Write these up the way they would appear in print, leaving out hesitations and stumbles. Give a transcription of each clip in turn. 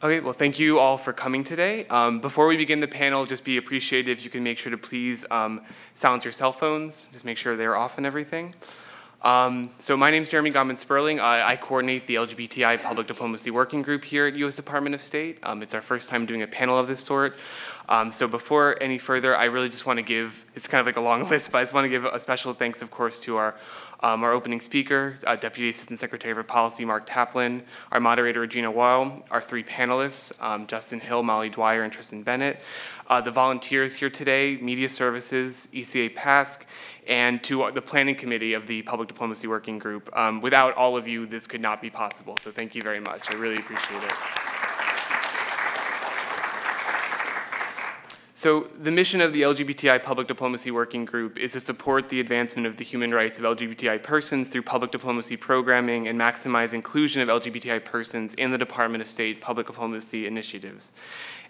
Okay, well, thank you all for coming today. Before we begin the panel, just be appreciated if you can make sure to please silence your cell phones. Just make sure they're off and everything. So my name is Jeremy Gottman-Sperling. I coordinate the LGBTI Public Diplomacy Working Group here at U.S. Department of State. It's our first time doing a panel of this sort. So before any further, I really just want to give, it's kind of like a long list, but I just want to give a special thanks, of course, to our opening speaker, Deputy Assistant Secretary for Policy, Mark Taplin, our moderator, Regina Weil, our three panelists, Justin Hill, Molly Dwyer, and Tristan Bennett, the volunteers here today, Media Services, ECA PASC, and to the planning committee of the Public Diplomacy Working Group. Without all of you, this could not be possible, so thank you very much. I really appreciate it. So the mission of the LGBTI Public Diplomacy Working Group is to support the advancement of the human rights of LGBTI persons through public diplomacy programming and maximize inclusion of LGBTI persons in the Department of State public diplomacy initiatives.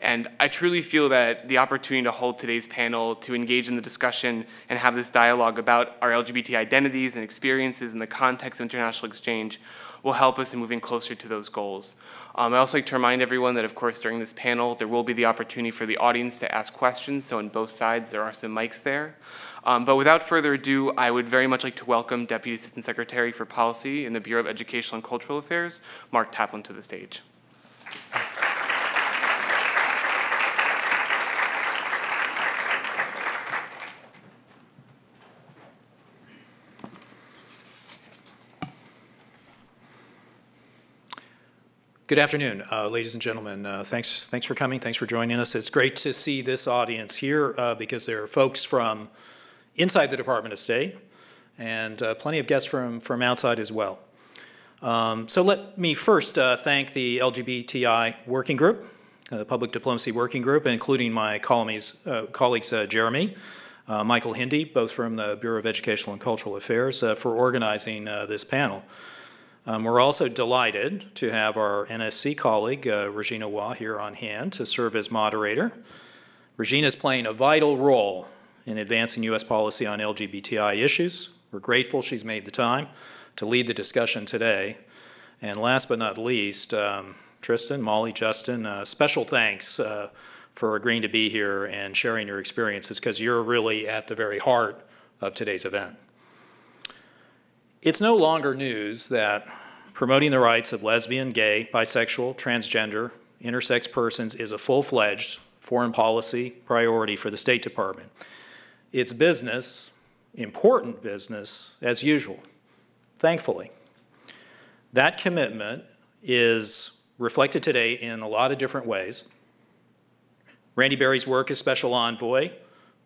And I truly feel that the opportunity to hold today's panel to engage in the discussion and have this dialogue about our LGBT identities and experiences in the context of international exchange will help us in moving closer to those goals. I'd also like to remind everyone that, of course, during this panel, there will be the opportunity for the audience to ask questions. So on both sides, there are some mics there. But without further ado, I would very much like to welcome Deputy Assistant Secretary for Policy in the Bureau of Educational and Cultural Affairs, Mark Taplin, to the stage. Good afternoon, ladies and gentlemen. Thanks for coming. Thanks for joining us. It's great to see this audience here because there are folks from inside the Department of State and plenty of guests from outside as well. So let me first thank the LGBTI Working Group, the Public Diplomacy Working Group, including my colleagues Jeremy, Michael Hindi, both from the Bureau of Educational and Cultural Affairs, for organizing this panel. We're also delighted to have our NSC colleague, Regina Weil, here on hand to serve as moderator. Regina is playing a vital role in advancing U.S. policy on LGBTI issues. We're grateful she's made the time to lead the discussion today. And last but not least, Tristan, Molly, Justin, special thanks for agreeing to be here and sharing your experiences, because you're really at the very heart of today's event. It's no longer news that promoting the rights of lesbian, gay, bisexual, transgender, intersex persons is a full-fledged foreign policy priority for the State Department. It's business, important business, as usual, thankfully. That commitment is reflected today in a lot of different ways. Randy Berry's work as Special Envoy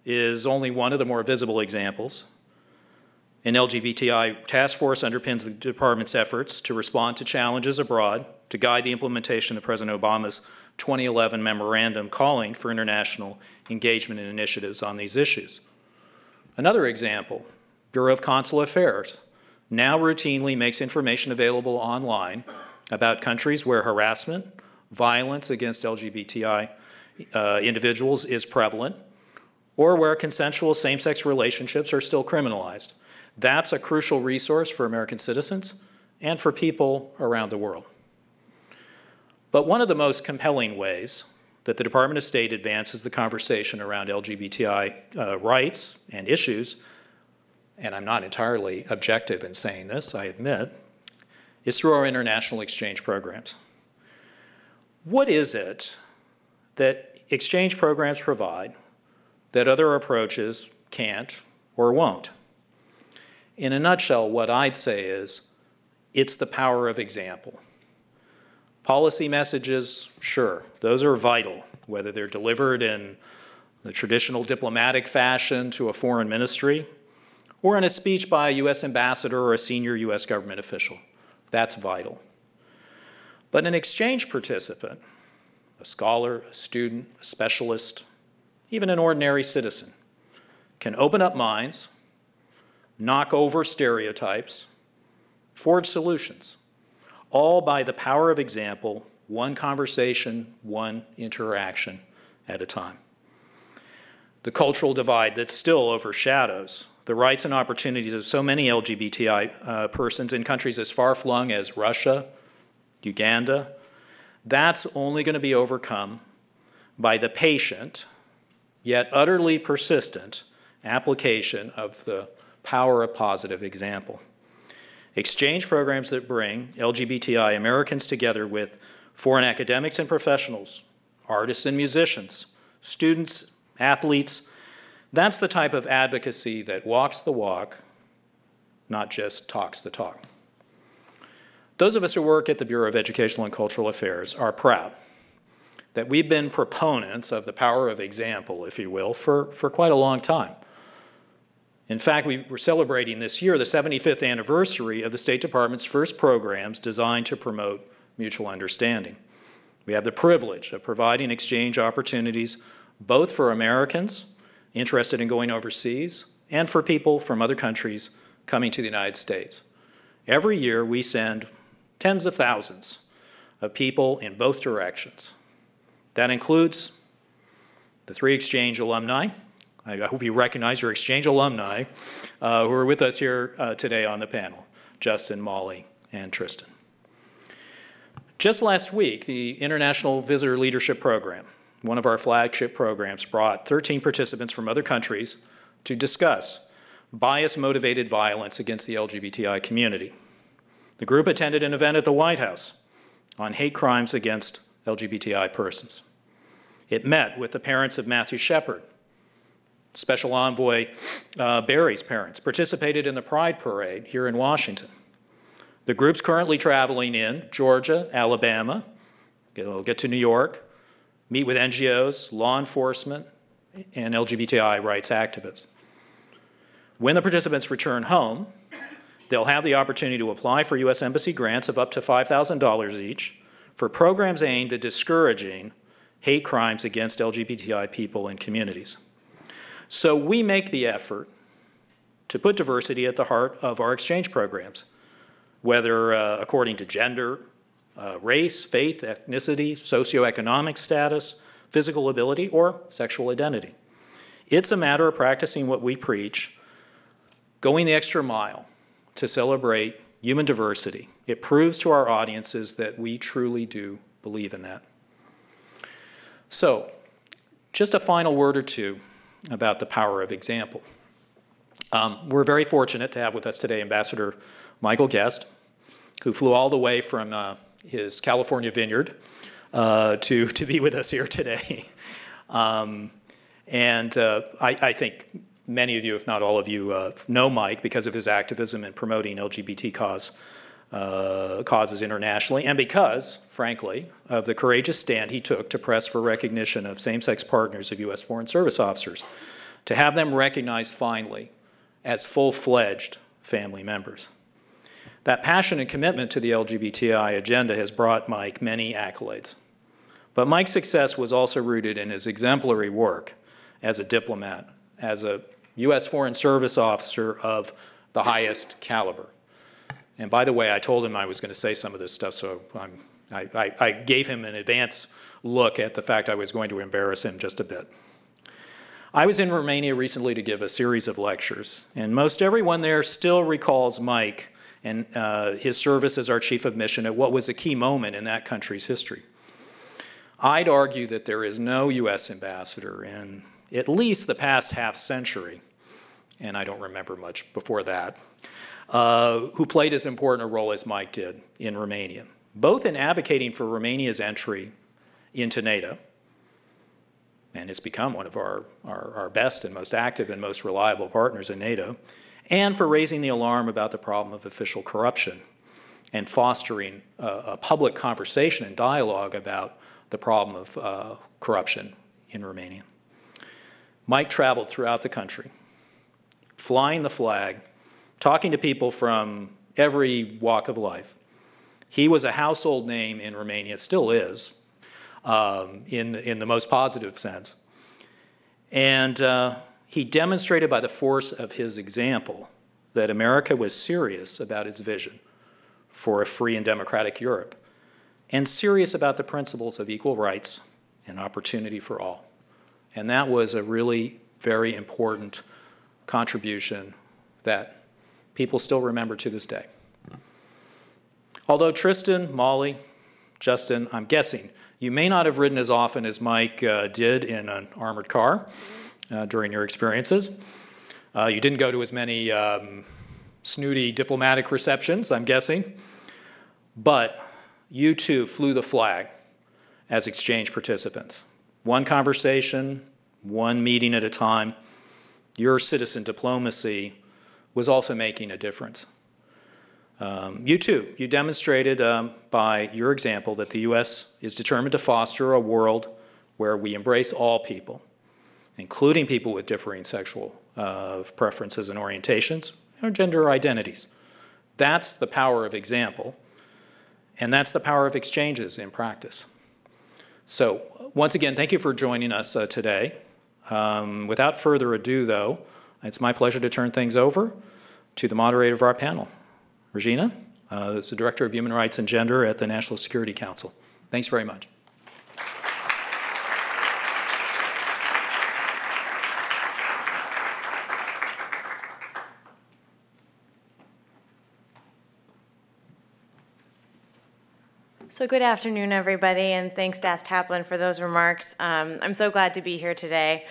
is only one of the more visible examples. An LGBTI task force underpins the department's efforts to respond to challenges abroad, to guide the implementation of President Obama's 2011 memorandum calling for international engagement and initiatives on these issues. Another example, Bureau of Consular Affairs now routinely makes information available online about countries where harassment, violence against LGBTI individuals is prevalent, or where consensual same-sex relationships are still criminalized. That's a crucial resource for American citizens and for people around the world. But one of the most compelling ways that the Department of State advances the conversation around LGBTI rights and issues, and I'm not entirely objective in saying this, I admit, is through our international exchange programs. What is it that exchange programs provide that other approaches can't or won't? In a nutshell, what I'd say is, it's the power of example. Policy messages, sure, those are vital, whether they're delivered in the traditional diplomatic fashion to a foreign ministry, or in a speech by a U.S. ambassador or a senior U.S. government official. That's vital. But an exchange participant, a scholar, a student, a specialist, even an ordinary citizen, can open up minds, knock over stereotypes, forge solutions, all by the power of example, one conversation, one interaction at a time. The cultural divide that still overshadows the rights and opportunities of so many LGBTI persons in countries as far-flung as Russia, Uganda, That's only going to be overcome by the patient, yet utterly persistent application of the power of positive example. Exchange programs that bring LGBTI Americans together with foreign academics and professionals, artists and musicians, students, athletes, that's the type of advocacy that walks the walk, not just talks the talk. Those of us who work at the Bureau of Educational and Cultural Affairs are proud that we've been proponents of the power of example, if you will, for quite a long time. In fact, we're celebrating this year the 75th anniversary of the State Department's first programs designed to promote mutual understanding. We have the privilege of providing exchange opportunities both for Americans interested in going overseas and for people from other countries coming to the United States. Every year we send tens of thousands of people in both directions. That includes the 3 exchange alumni. I hope you recognize your exchange alumni who are with us here today on the panel, Justin, Molly, and Tristan. Just last week, the International Visitor Leadership Program, one of our flagship programs, brought 13 participants from other countries to discuss bias-motivated violence against the LGBTI community. The group attended an event at the White House on hate crimes against LGBTI persons. It met with the parents of Matthew Shepard. Special Envoy Barry's parents participated in the Pride Parade here in Washington. The group's currently traveling in Georgia, Alabama. They'll get to New York, meet with NGOs, law enforcement, and LGBTI rights activists. When the participants return home, they'll have the opportunity to apply for U.S. Embassy grants of up to $5,000 each for programs aimed at discouraging hate crimes against LGBTI people and communities. So we make the effort to put diversity at the heart of our exchange programs, whether according to gender, race, faith, ethnicity, socioeconomic status, physical ability, or sexual identity. It's a matter of practicing what we preach, going the extra mile to celebrate human diversity. It proves to our audiences that we truly do believe in that. So, just a final word or two about the power of example. We're very fortunate to have with us today Ambassador Michael Guest, who flew all the way from his California vineyard to be with us here today. I think many of you, if not all of you, know Mike because of his activism in promoting LGBT causes internationally, and because, frankly, of the courageous stand he took to press for recognition of same-sex partners of U.S. Foreign Service officers, to have them recognized finally as full-fledged family members. That passion and commitment to the LGBTI agenda has brought Mike many accolades. But Mike's success was also rooted in his exemplary work as a diplomat, as a U.S. Foreign Service officer of the highest caliber. And by the way, I told him I was going to say some of this stuff, so I gave him an advance look at the fact I was going to embarrass him just a bit. I was in Romania recently to give a series of lectures, and most everyone there still recalls Mike and his service as our chief of mission at what was a key moment in that country's history. I'd argue that there is no U.S. ambassador in at least the past half century, and I don't remember much before that, who played as important a role as Mike did in Romania, both in advocating for Romania's entry into NATO, and it's become one of our best and most active and most reliable partners in NATO, and for raising the alarm about the problem of official corruption and fostering a public conversation and dialogue about the problem of corruption in Romania. Mike traveled throughout the country, flying the flag, talking to people from every walk of life. He was a household name in Romania, still is, in the most positive sense. And he demonstrated by the force of his example that America was serious about its vision for a free and democratic Europe, and serious about the principles of equal rights and opportunity for all. And that was a really very important contribution that people still remember to this day. Although Tristan, Molly, Justin, I'm guessing you may not have ridden as often as Mike did in an armored car during your experiences. You didn't go to as many snooty diplomatic receptions, I'm guessing. But you too flew the flag as exchange participants. One conversation, one meeting at a time. Your citizen diplomacy was also making a difference. You too, you demonstrated by your example that the U.S. is determined to foster a world where we embrace all people, including people with differing sexual preferences and orientations or gender identities. That's the power of example, and that's the power of exchanges in practice. So once again, thank you for joining us today. Without further ado, though, it's my pleasure to turn things over to the moderator of our panel, Regina, is the Director of Human Rights and Gender at the National Security Council. Thanks very much. So good afternoon, everybody, and thanks, Das Taplin, for those remarks. I'm so glad to be here today.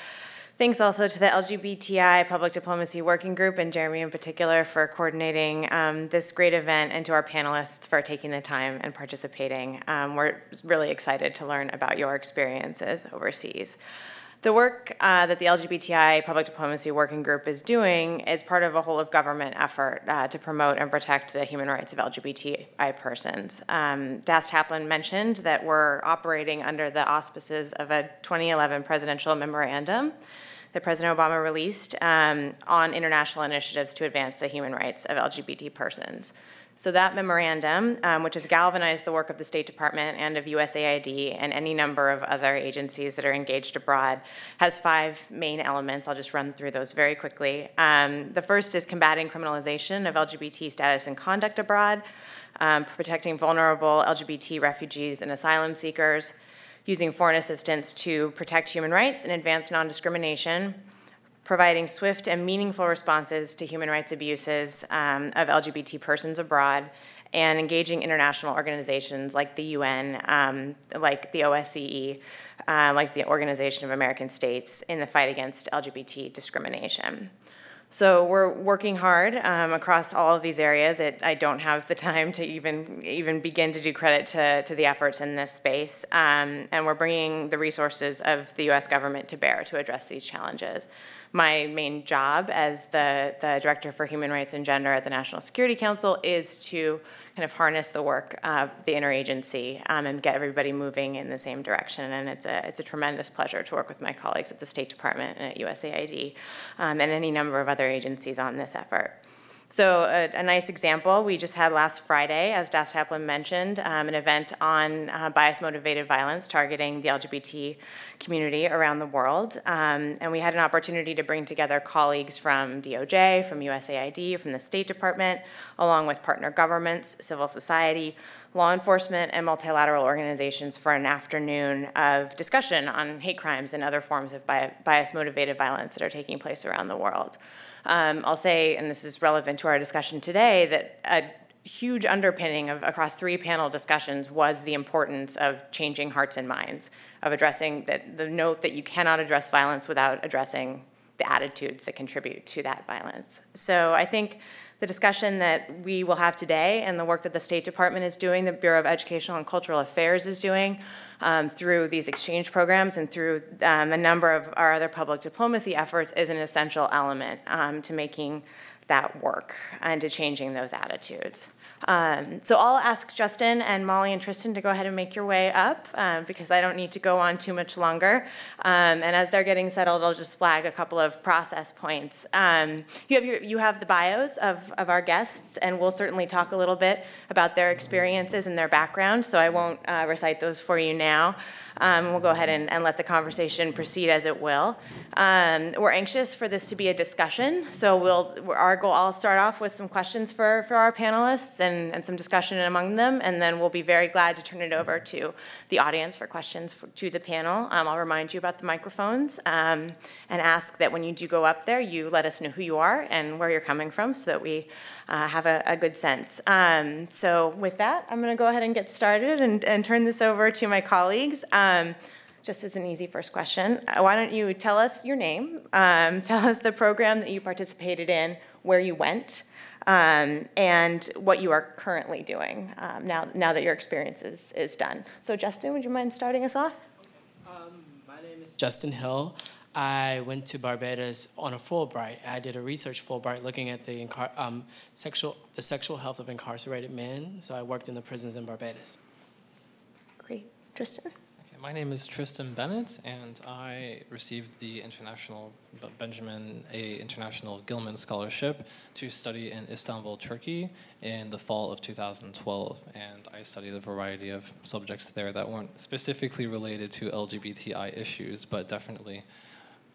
Thanks also to the LGBTI Public Diplomacy Working Group, and Jeremy in particular, for coordinating this great event, and to our panelists for taking the time and participating. We're really excited to learn about your experiences overseas. The work that the LGBTI Public Diplomacy Working Group is doing is part of a whole-of-government effort to promote and protect the human rights of LGBTI persons. Das Taplin mentioned that we're operating under the auspices of a 2011 presidential memorandum that President Obama released on international initiatives to advance the human rights of LGBT persons. So that memorandum, which has galvanized the work of the State Department and of USAID and any number of other agencies that are engaged abroad, has 5 main elements. I'll just run through those very quickly. The first is combating criminalization of LGBT status and conduct abroad, protecting vulnerable LGBT refugees and asylum seekers, using foreign assistance to protect human rights and advance non-discrimination, providing swift and meaningful responses to human rights abuses of LGBT persons abroad, and engaging international organizations like the UN, like the OSCE, like the Organization of American States in the fight against LGBT discrimination. So we're working hard across all of these areas. I don't have the time to even begin to do credit to the efforts in this space, and we're bringing the resources of the U.S. government to bear to address these challenges. My main job as the Director for Human Rights and Gender at the National Security Council is to kind of harness the work of the interagency and get everybody moving in the same direction. And it's a tremendous pleasure to work with my colleagues at the State Department and at USAID and any number of other agencies on this effort. So a nice example, we just had last Friday, as Das Taplin mentioned, an event on bias-motivated violence targeting the LGBT community around the world. And we had an opportunity to bring together colleagues from DOJ, from USAID, from the State Department, along with partner governments, civil society, law enforcement, and multilateral organizations for an afternoon of discussion on hate crimes and other forms of bias-motivated violence that are taking place around the world. I'll say, and this is relevant to our discussion today, that a huge underpinning of across 3 panel discussions was the importance of changing hearts and minds, of addressing the note that you cannot address violence without addressing the attitudes that contribute to that violence. So I think the discussion that we will have today and the work that the State Department is doing, the Bureau of Educational and Cultural Affairs is doing through these exchange programs and through a number of our other public diplomacy efforts is an essential element to making that work and to changing those attitudes. So I'll ask Justin and Molly and Tristan to go ahead and make your way up because I don't need to go on too much longer. And as they're getting settled, I'll just flag a couple of process points. You have the bios of our guests, and we'll certainly talk a little bit about their experiences and their background, so I won't recite those for you now. We'll go ahead and let the conversation proceed as it will. We're anxious for this to be a discussion, so I'll start off with some questions for our panelists and some discussion among them, and then we'll be very glad to turn it over to the audience for questions to the panel. I'll remind you about the microphones and ask that when you do go up there, you let us know who you are and where you're coming from so that we have a good sense. So with that, I'm going to go ahead and get started and turn this over to my colleagues. Just as an easy first question, why don't you tell us your name, tell us the program that you participated in, where you went, and what you are currently doing now that your experience is done. So Justin, would you mind starting us off? My name is Justin Hill. I went to Barbados on a Fulbright. I did a research Fulbright looking at the sexual health of incarcerated men. So I worked in the prisons in Barbados. Great. Tristan? Okay, my name is Tristan Bennett, and I received the Benjamin A. International Gilman Scholarship to study in Istanbul, Turkey in the fall of 2012. And I studied a variety of subjects there that weren't specifically related to LGBTI issues, but definitely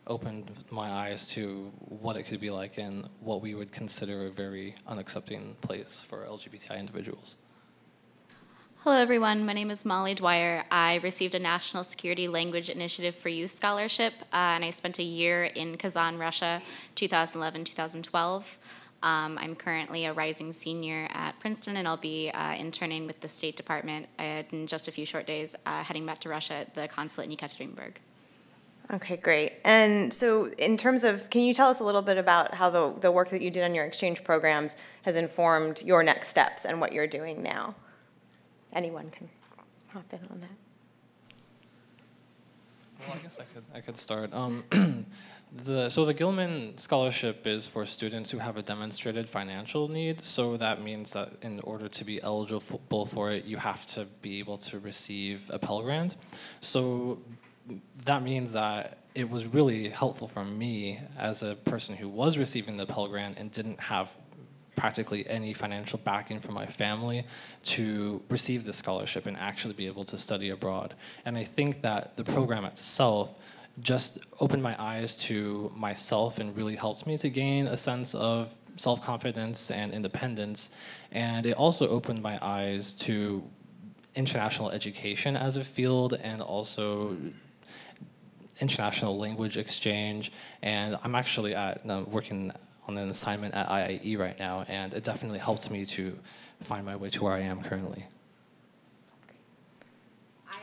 opened my eyes to what it could be like in what we would consider a very unaccepting place for LGBTI individuals. Hello, everyone. My name is Molly Dwyer. I received a National Security Language Initiative for Youth Scholarship, and I spent a year in Kazan, Russia, 2011-2012. I'm currently a rising senior at Princeton, and I'll be interning with the State Department in just a few short days, heading back to Russia at the consulate in Yekaterinburg. Okay, great. And so in terms of, can you tell us a little bit about how the work that you did on your exchange programs has informed your next steps and what you're doing now? Anyone can hop in on that. Well, I guess I could start. So the Gilman Scholarship is for students who have a demonstrated financial need. So that means that in order to be eligible for it, you have to be able to receive a Pell Grant. So that means that it was really helpful for me as a person who was receiving the Pell Grant and didn't have practically any financial backing from my family to receive the scholarship and actually be able to study abroad. And I think that the program itself just opened my eyes to myself and really helped me to gain a sense of self-confidence and independence. And it also opened my eyes to international education as a field and also international language exchange. And I'm actually working on an assignment at IIE right now, and it definitely helped me to find my way to where I am currently. I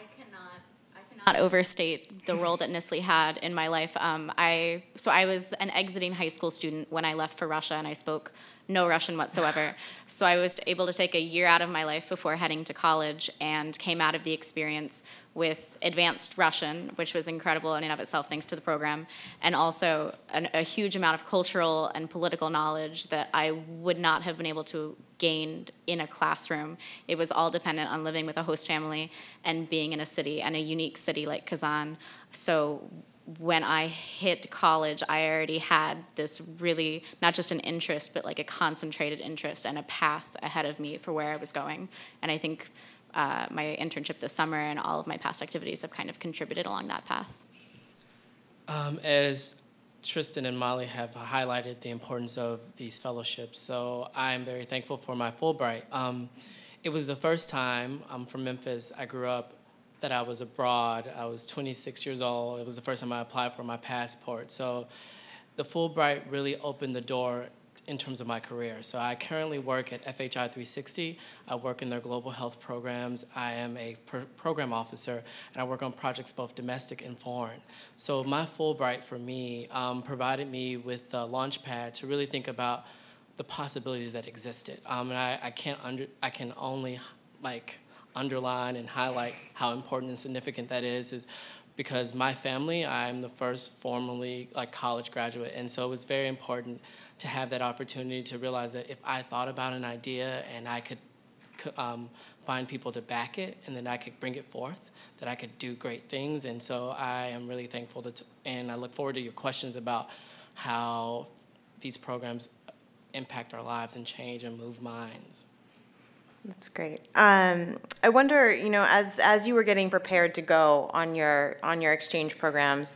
cannot overstate the role that Nestle had in my life. I was an exiting high school student when I left for Russia, and I spoke no Russian whatsoever. So I was able to take a year out of my life before heading to college and came out of the experience with advanced Russian, which was incredible in and of itself thanks to the program, and also a huge amount of cultural and political knowledge that I would not have been able to gain in a classroom. It was all dependent on living with a host family and being in a city, and a unique city like Kazan. So when I hit college, I already had this really, not just an interest, but like a concentrated interest and a path ahead of me for where I was going. And I think my internship this summer and all of my past activities have kind of contributed along that path. As Tristan and Molly have highlighted the importance of these fellowships, so I'm very thankful for my Fulbright. It was the first time, I'm from Memphis, I grew up, that I was abroad. I was 26 years old. It was the first time I applied for my passport. So the Fulbright really opened the door in terms of my career. So I currently work at FHI 360. I work in their global health programs. I am a program officer, and I work on projects both domestic and foreign. So my Fulbright for me provided me with a launch pad to really think about the possibilities that existed. And I can only underline and highlight how important and significant that is because my family, I'm the first formally college graduate, and so it was very important to have that opportunity to realize that if I thought about an idea and I could find people to back it and then I could bring it forth, that I could do great things. And so I am really thankful and I look forward to your questions about how these programs impact our lives and change and move minds. That's great. I wonder, as you were getting prepared to go on your exchange programs,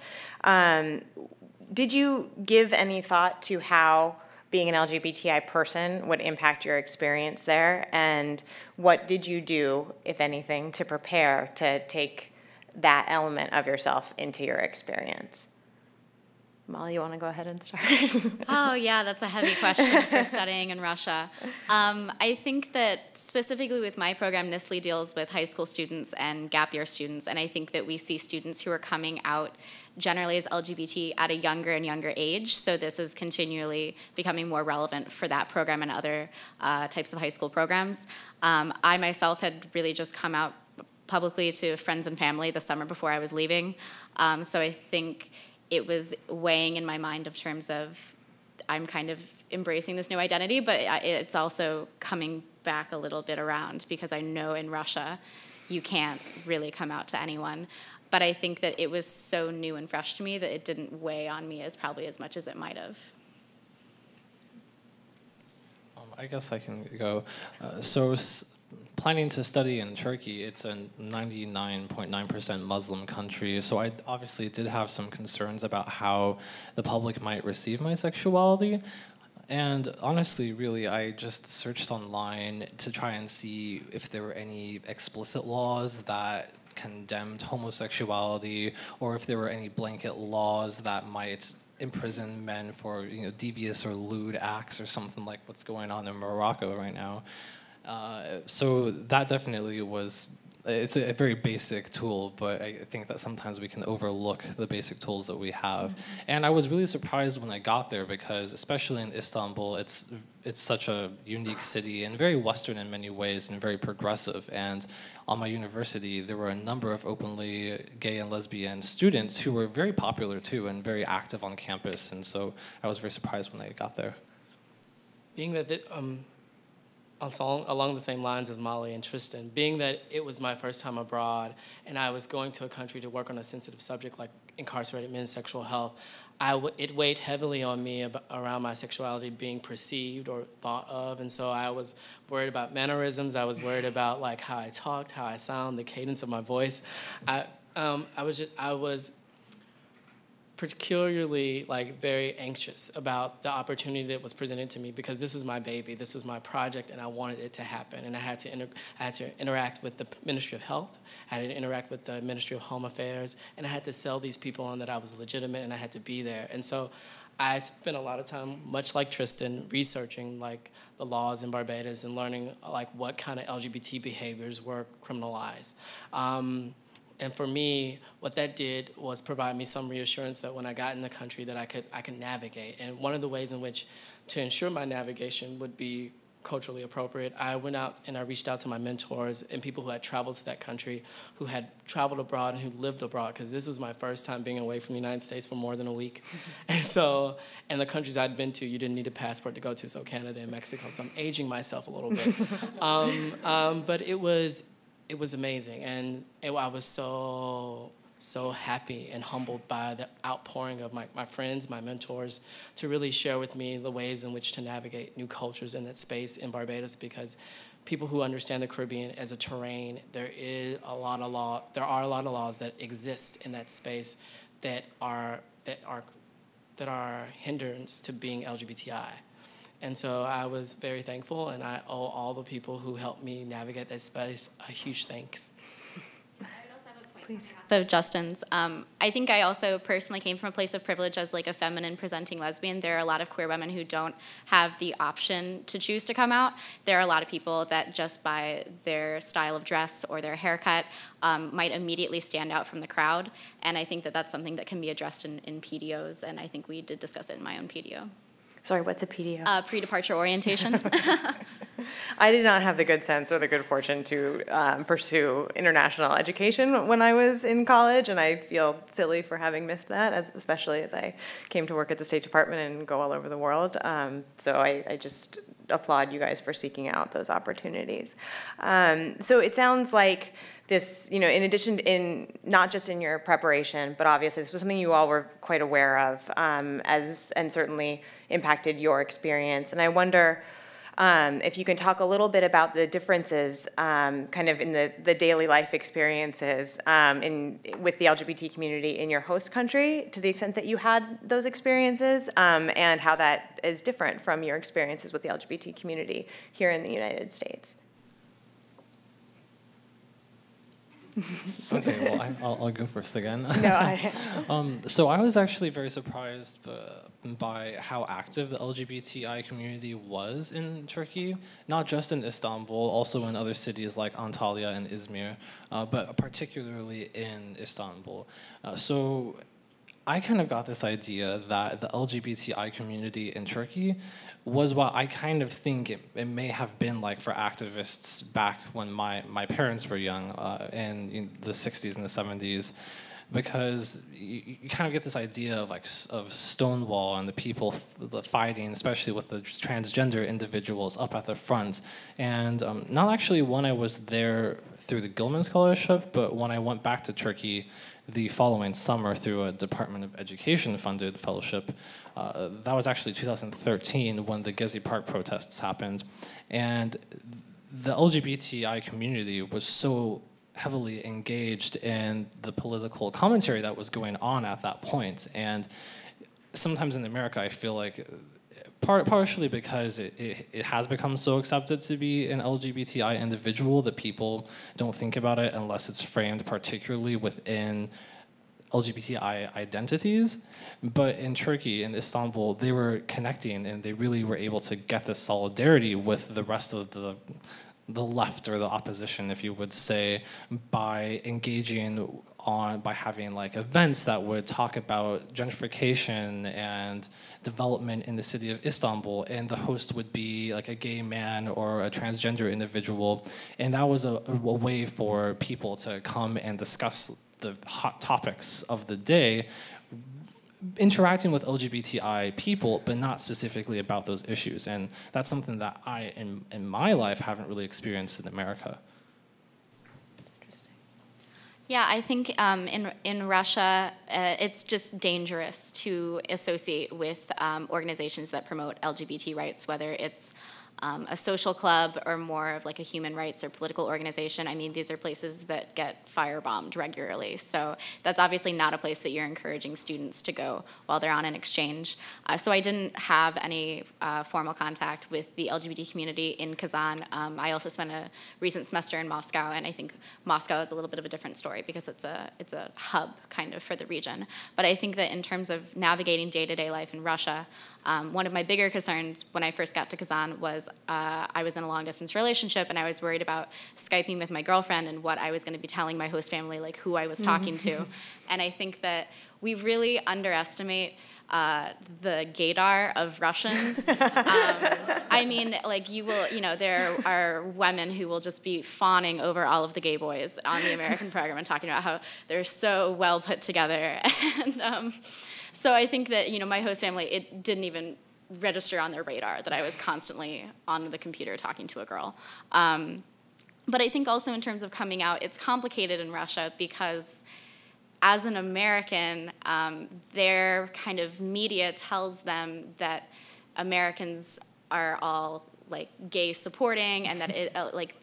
did you give any thought to how being an LGBTI person would impact your experience there? And what did you do, if anything, to prepare to take that element of yourself into your experience? Molly, you want to go ahead and start? Oh, yeah, that's a heavy question for studying in Russia. I think that specifically with my program, Nestle deals with high school students and gap year students, and I think that we see students who are coming out generally as LGBT at a younger and younger age, so this is continually becoming more relevant for that program and other types of high school programs. I myself had really just come out publicly to friends and family the summer before I was leaving, so I think it was weighing in my mind of terms of I'm kind of embracing this new identity, but it's also coming back a little bit around because I know in Russia you can't really come out to anyone. But I think that it was so new and fresh to me that it didn't weigh on me as probably as much as it might have. I guess I can go. Planning to study in Turkey, it's a 99.9% Muslim country, so I obviously did have some concerns about how the public might receive my sexuality. And honestly, really, I just searched online to try and see if there were any explicit laws that condemned homosexuality, or if there were any blanket laws that might imprison men for devious or lewd acts or something like what's going on in Morocco right now. So that definitely was, it's a very basic tool, but I think that sometimes we can overlook the basic tools that we have. Mm-hmm. And I was really surprised when I got there because, especially in Istanbul, it's such a unique city and very Western in many ways and very progressive. And on my university, there were a number of openly gay and lesbian students who were very popular too and very active on campus. And so I was very surprised when I got there. Being that along the same lines as Molly and Tristan, being that it was my first time abroad and I was going to a country to work on a sensitive subject like incarcerated men's sexual health, it weighed heavily on me around my sexuality being perceived or thought of, and so I was worried about mannerisms. I was worried about like how I talked, how I sound, the cadence of my voice. I was particularly very anxious about the opportunity that was presented to me because this was my baby, this was my project, and I wanted it to happen. And I had to interact with the Ministry of Health, I had to interact with the Ministry of Home Affairs, and I had to sell these people on that I was legitimate and I had to be there. And so I spent a lot of time, much like Tristan, researching the laws in Barbados and learning what kind of LGBT behaviors were criminalized. And for me, what that did was provide me some reassurance that when I got in the country that I could navigate. And one of the ways in which to ensure my navigation would be culturally appropriate, I went out and I reached out to my mentors and people who had traveled to that country, who had traveled abroad and who lived abroad, because this was my first time being away from the United States for more than a week. And the countries I'd been to, you didn't need a passport to go to, so Canada and Mexico. So I'm aging myself a little bit. But it was amazing, and I was so happy and humbled by the outpouring of my friends, my mentors, to really share with me the ways in which to navigate new cultures in that space in Barbados, because people who understand the Caribbean as a terrain, there are a lot of laws that exist in that space that are hindrance to being LGBTI. And so I was very thankful, and I owe all the people who helped me navigate that space a huge thanks. I would also have a point of Justin's. I think I also personally came from a place of privilege as a feminine presenting lesbian. There are a lot of queer women who don't have the option to choose to come out. There are a lot of people that just by their style of dress or their haircut might immediately stand out from the crowd. And I think that that's something that can be addressed in PDOs, and I think we did discuss it in my own PDO. Sorry, what's a PDO? Pre-departure orientation. I did not have the good sense or the good fortune to pursue international education when I was in college, and I feel silly for having missed that, especially as I came to work at the State Department and go all over the world. So I just applaud you guys for seeking out those opportunities. So it sounds like this, in addition, not just in your preparation, but obviously this was something you all were quite aware of, and certainly impacted your experience. And I wonder, If you can talk a little bit about the differences kind of in the daily life experiences with the LGBT community in your host country, to the extent that you had those experiences, and how that is different from your experiences with the LGBT community here in the United States. Okay, well, I'll go first again. No, So I was actually very surprised by how active the LGBTI community was in Turkey, not just in Istanbul, also in other cities like Antalya and Izmir, but particularly in Istanbul. So I kind of got this idea that the LGBTI community in Turkey was what I kind of think it may have been like for activists back when my parents were young, in the 60s and the 70s, because you kind of get this idea of of Stonewall and the people fighting, especially with the transgender individuals up at the front. And not actually when I was there through the Gilman Scholarship, but when I went back to Turkey the following summer through a Department of Education funded fellowship. That was actually 2013 when the Gezi Park protests happened. And the LGBTI community was so heavily engaged in the political commentary that was going on at that point. And sometimes in America, I feel like partially because it has become so accepted to be an LGBTI individual that people don't think about it unless it's framed particularly within LGBTI identities. But in Turkey, in Istanbul, they were connecting and they really were able to get this solidarity with the rest of the left or the opposition, if you would say, by engaging by having like events that would talk about gentrification and development in the city of Istanbul, and the host would be like a gay man or a transgender individual, and that was a way for people to come and discuss the hot topics of the day, interacting with LGBTI people, but not specifically about those issues. And that's something that I, in my life, haven't really experienced in America. Yeah, I think in Russia, it's just dangerous to associate with organizations that promote LGBT rights, whether it's a social club or more of like a human rights or political organization. I mean, these are places that get firebombed regularly. So that's obviously not a place that you're encouraging students to go while they're on an exchange. So I didn't have any formal contact with the LGBT community in Kazan. I also spent a recent semester in Moscow, and I think Moscow is a little bit of a different story because it's a hub kind of for the region. But I think that in terms of navigating day-to-day life in Russia, one of my bigger concerns when I first got to Kazan was I was in a long-distance relationship, and I was worried about Skyping with my girlfriend and what I was going to be telling my host family, like who I was talking to. And I think that we really underestimate the gaydar of Russians. I mean, like there are women who will just be fawning over all of the gay boys on the American program and talking about how they're so well put together. And so I think that, my host family, it didn't even register on their radar that I was constantly on the computer talking to a girl. But I think also in terms of coming out, it's complicated in Russia because as an American, their kind of media tells them that Americans are all like gay supporting, and that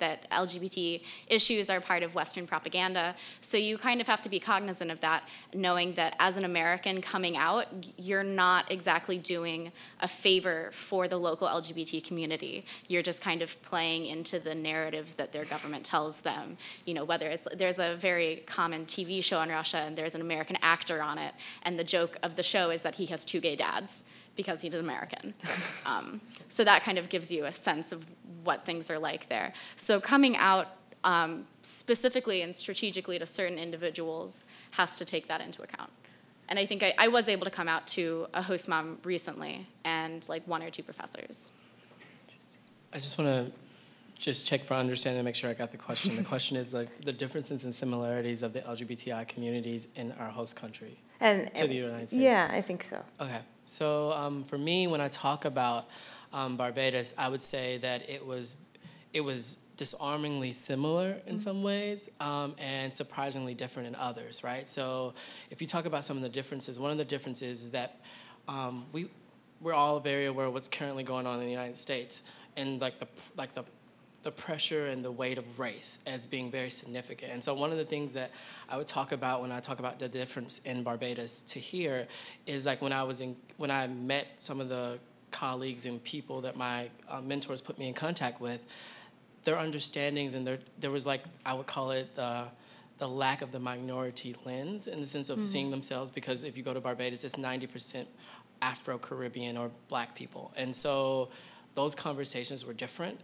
that LGBT issues are part of Western propaganda. So you kind of have to be cognizant of that, knowing that as an American coming out, you're not exactly doing a favor for the local LGBT community. You're just kind of playing into the narrative that their government tells them. Whether there's a very common TV show in Russia, and there's an American actor on it, and the joke of the show is that he has 2 gay dads, because he's American. So that kind of gives you a sense of what things are like there. So coming out specifically and strategically to certain individuals has to take that into account. And I think I was able to come out to a host mom recently and like 1 or 2 professors. I just want to check for understanding and make sure I got the question. The question is like the differences and similarities of the LGBTI communities in our host country to the United States. Yeah, I think so. Okay. So for me, when I talk about Barbados, I would say that it was disarmingly similar in some ways and surprisingly different in others, right? So if you talk about some of the differences, one of the differences is that we're all very aware of what's currently going on in the United States. and the pressure and the weight of race as being very significant. And so one of the things that I would talk about when I talk about the difference in Barbados to here is like when I met some of the colleagues and people that my mentors put me in contact with, their understandings and there was like, I would call it the lack of the minority lens in the sense of seeing themselves, because if you go to Barbados, it's 90% Afro-Caribbean or Black people. And so those conversations were different,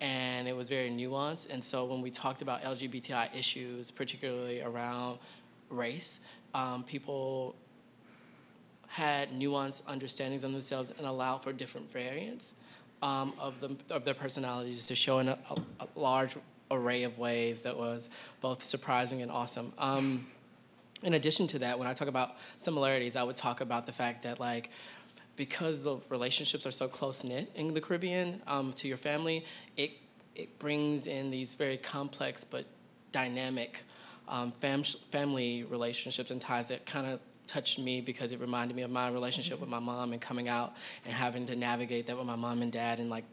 and it was very nuanced. And so when we talked about LGBTI issues, particularly around race, people had nuanced understandings of themselves and allowed for different variants of their personalities to show in a large array of ways that was both surprising and awesome. In addition to that, when I talk about similarities, I would talk about the fact that like, because the relationships are so close-knit in the Caribbean to your family, it brings in these very complex but dynamic family relationships and ties that kind of touched me, because it reminded me of my relationship with my mom and coming out and having to navigate that with my mom and dad, and like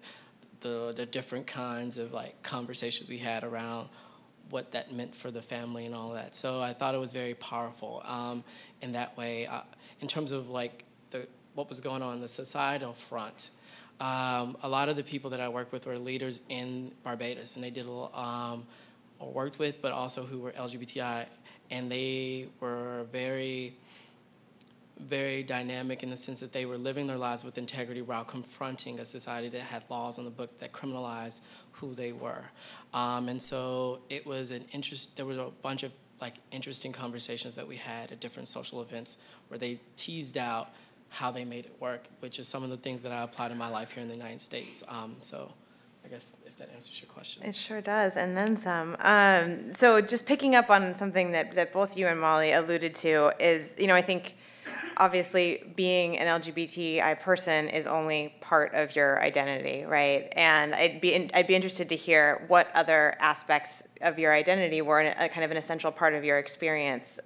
the different kinds of like conversations we had around what that meant for the family and all that. So I thought it was very powerful in that way. In terms of like what was going on the societal front, a lot of the people that I worked with were leaders in Barbados, and they did or worked with, but also who were LGBTI, and they were very, very dynamic in the sense that they were living their lives with integrity while confronting a society that had laws on the book that criminalized who they were. And so it was there was a bunch of like interesting conversations that we had at different social events where they teased out how they made it work, which is some of the things that I apply to my life here in the United States. So I guess if that answers your question. It sure does, and then some. So just picking up on something that both you and Molly alluded to is, I think obviously being an LGBTI person is only part of your identity, right? And I'd be interested to hear what other aspects of your identity were a kind of an essential part of your experience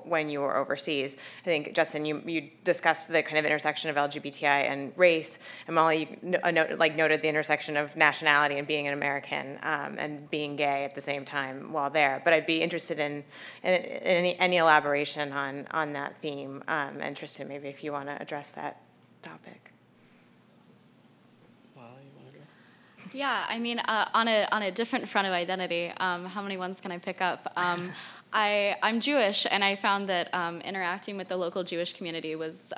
when you were overseas. I think, Justin, you discussed the kind of intersection of LGBTI and race, and Molly noted the intersection of nationality and being an American and being gay at the same time while there. But I'd be interested in any elaboration on that theme, and Tristan, maybe if you want to address that topic. Yeah, I mean, on a different front of identity, how many ones can I pick up? I'm Jewish, and I found that interacting with the local Jewish community was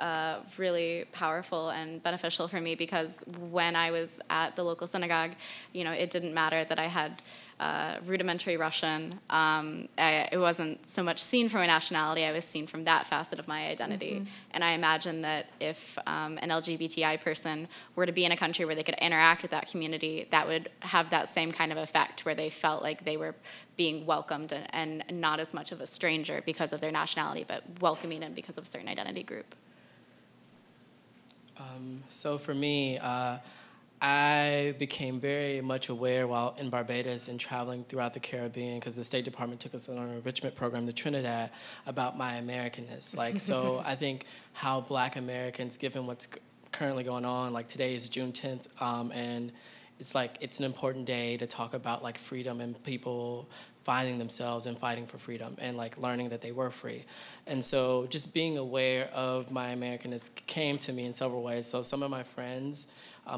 really powerful and beneficial for me, because when I was at the local synagogue, it didn't matter that I had rudimentary Russian. It wasn't so much seen from a nationality, I was seen from that facet of my identity. Mm-hmm. And I imagine that if an LGBTI person were to be in a country where they could interact with that community, that would have that same kind of effect, where they felt like they were being welcomed and not as much of a stranger because of their nationality, but welcoming them because of a certain identity group. So for me, I became very much aware while in Barbados and traveling throughout the Caribbean, because the State Department took us on an enrichment program to Trinidad, about my Americanness. So I think how Black Americans, given what's currently going on, like today is June 10th, and it's an important day to talk about like freedom and people finding themselves and fighting for freedom and like learning that they were free. And so just being aware of my Americanness came to me in several ways. So some of my friends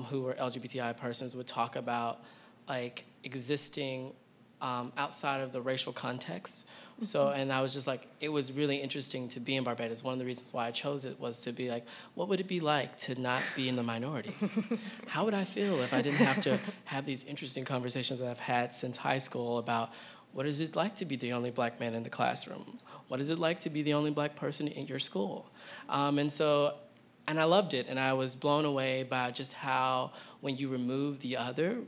who were LGBTI persons would talk about like existing outside of the racial context. So, and I was just like, it was really interesting to be in Barbados. One of the reasons why I chose it was to be like, what would it be like to not be in the minority? How would I feel if I didn't have to have these interesting conversations that I've had since high school about what is it like to be the only Black man in the classroom? What is it like to be the only Black person in your school? And I loved it, and I was blown away by just how when you remove the other,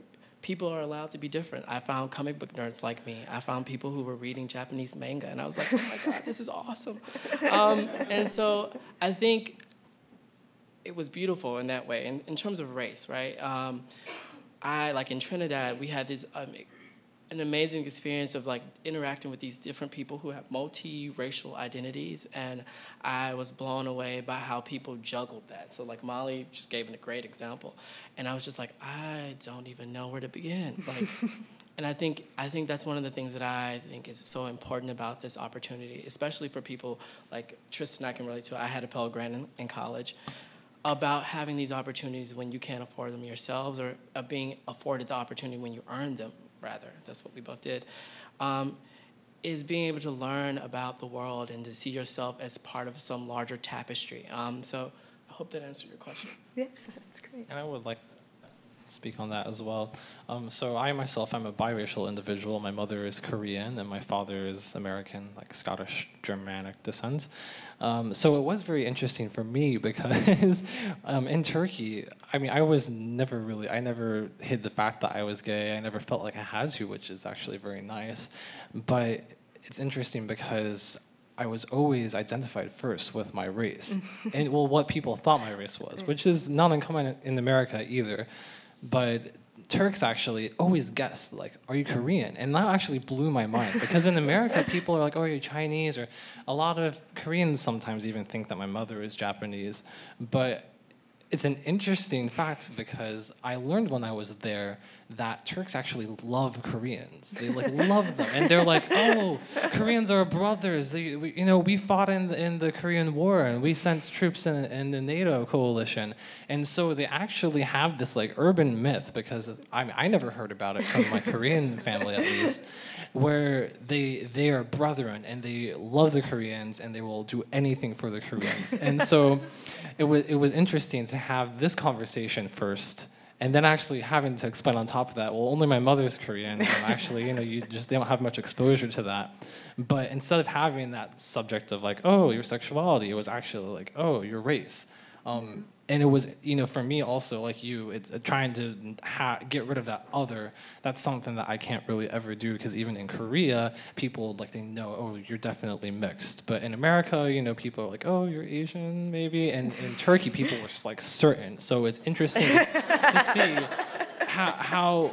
people are allowed to be different. I found comic book nerds like me. I found people who were reading Japanese manga, and I was like, oh my God, this is awesome. And so I think it was beautiful in that way. In terms of race, right? Like in Trinidad, we had these an amazing experience of like interacting with these different people who have multi-racial identities, and I was blown away by how people juggled that. So like Molly just gave a great example, and I was just like, I don't even know where to begin. Like, and I think that's one of the things that I think is so important about this opportunity, especially for people like Tristan. I can relate to. I had a Pell Grant in college, about having these opportunities when you can't afford them yourselves, or being afforded the opportunity when you earn them, rather. That's what we both did. Is being able to learn about the world and to see yourself as part of some larger tapestry. So I hope that answered your question. Yeah, that's great. And I would like to speak on that as well. So I myself, I'm a biracial individual. My mother is Korean and my father is American, like Scottish, Germanic descent. So it was very interesting for me because in Turkey, I mean, I never hid the fact that I was gay. I never felt like I had to, which is actually very nice. But it's interesting because I was always identified first with my race, and well, what people thought my race was, which is not uncommon in America either. But Turks actually always guessed, like, are you Korean? And that actually blew my mind, because in America, people are like, oh, are you Chinese? Or a lot of Koreans sometimes even think that my mother is Japanese. But it's an interesting fact because I learned when I was there that Turks actually love Koreans. They like love them, and they're like, "Oh, Koreans are brothers. We fought in the Korean War, and we sent troops in the NATO coalition." And so they actually have this like urban myth, because I never heard about it from my Korean family at least, where they are brethren and they love the Koreans and they will do anything for the Koreans. And so it was interesting to have this conversation first, and then actually having to explain on top of that, well, only my mother's Korean, and actually, they don't have much exposure to that. But instead of having that subject of like, oh, your sexuality, it was actually like, oh, your race. And it was, for me also, like you, it's trying to get rid of that other. That's something that I can't really ever do, because even in Korea, people, like, they know, oh, you're definitely mixed. But in America, people are like, oh, you're Asian, maybe. And in Turkey, people were just, like, certain. So it's interesting to see how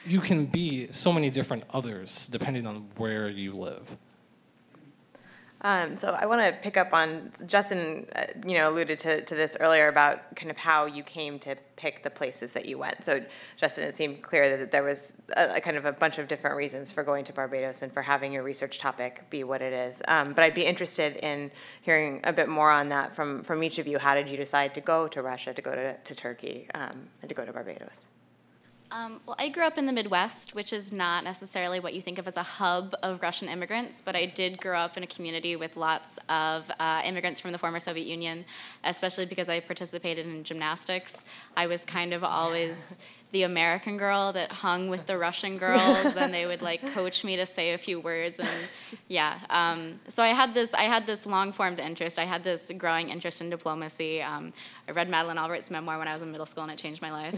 you can be so many different others depending on where you live. So I want to pick up on, Justin, alluded to this earlier about kind of how you came to pick the places that you went. So Justin, it seemed clear that there was a kind of a bunch of different reasons for going to Barbados and for having your research topic be what it is. But I'd be interested in hearing a bit more on that from each of you. How did you decide to go to Russia, to go to Turkey, and to go to Barbados? Well, I grew up in the Midwest, which is not necessarily what you think of as a hub of Russian immigrants, but I did grow up in a community with lots of immigrants from the former Soviet Union, especially because I participated in gymnastics. I was kind of always the American girl that hung with the Russian girls, and they would like coach me to say a few words, and yeah. So I had this long-formed interest. I had this growing interest in diplomacy. I read Madeleine Albright's memoir when I was in middle school, and it changed my life.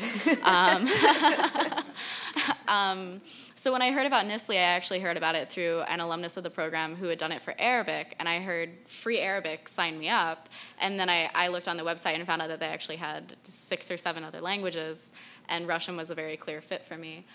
So when I heard about Nestle, I actually heard about it through an alumnus of the program who had done it for Arabic, and I heard free Arabic, sign me up. And then I looked on the website and found out that they actually had 6 or 7 other languages, and Russian was a very clear fit for me.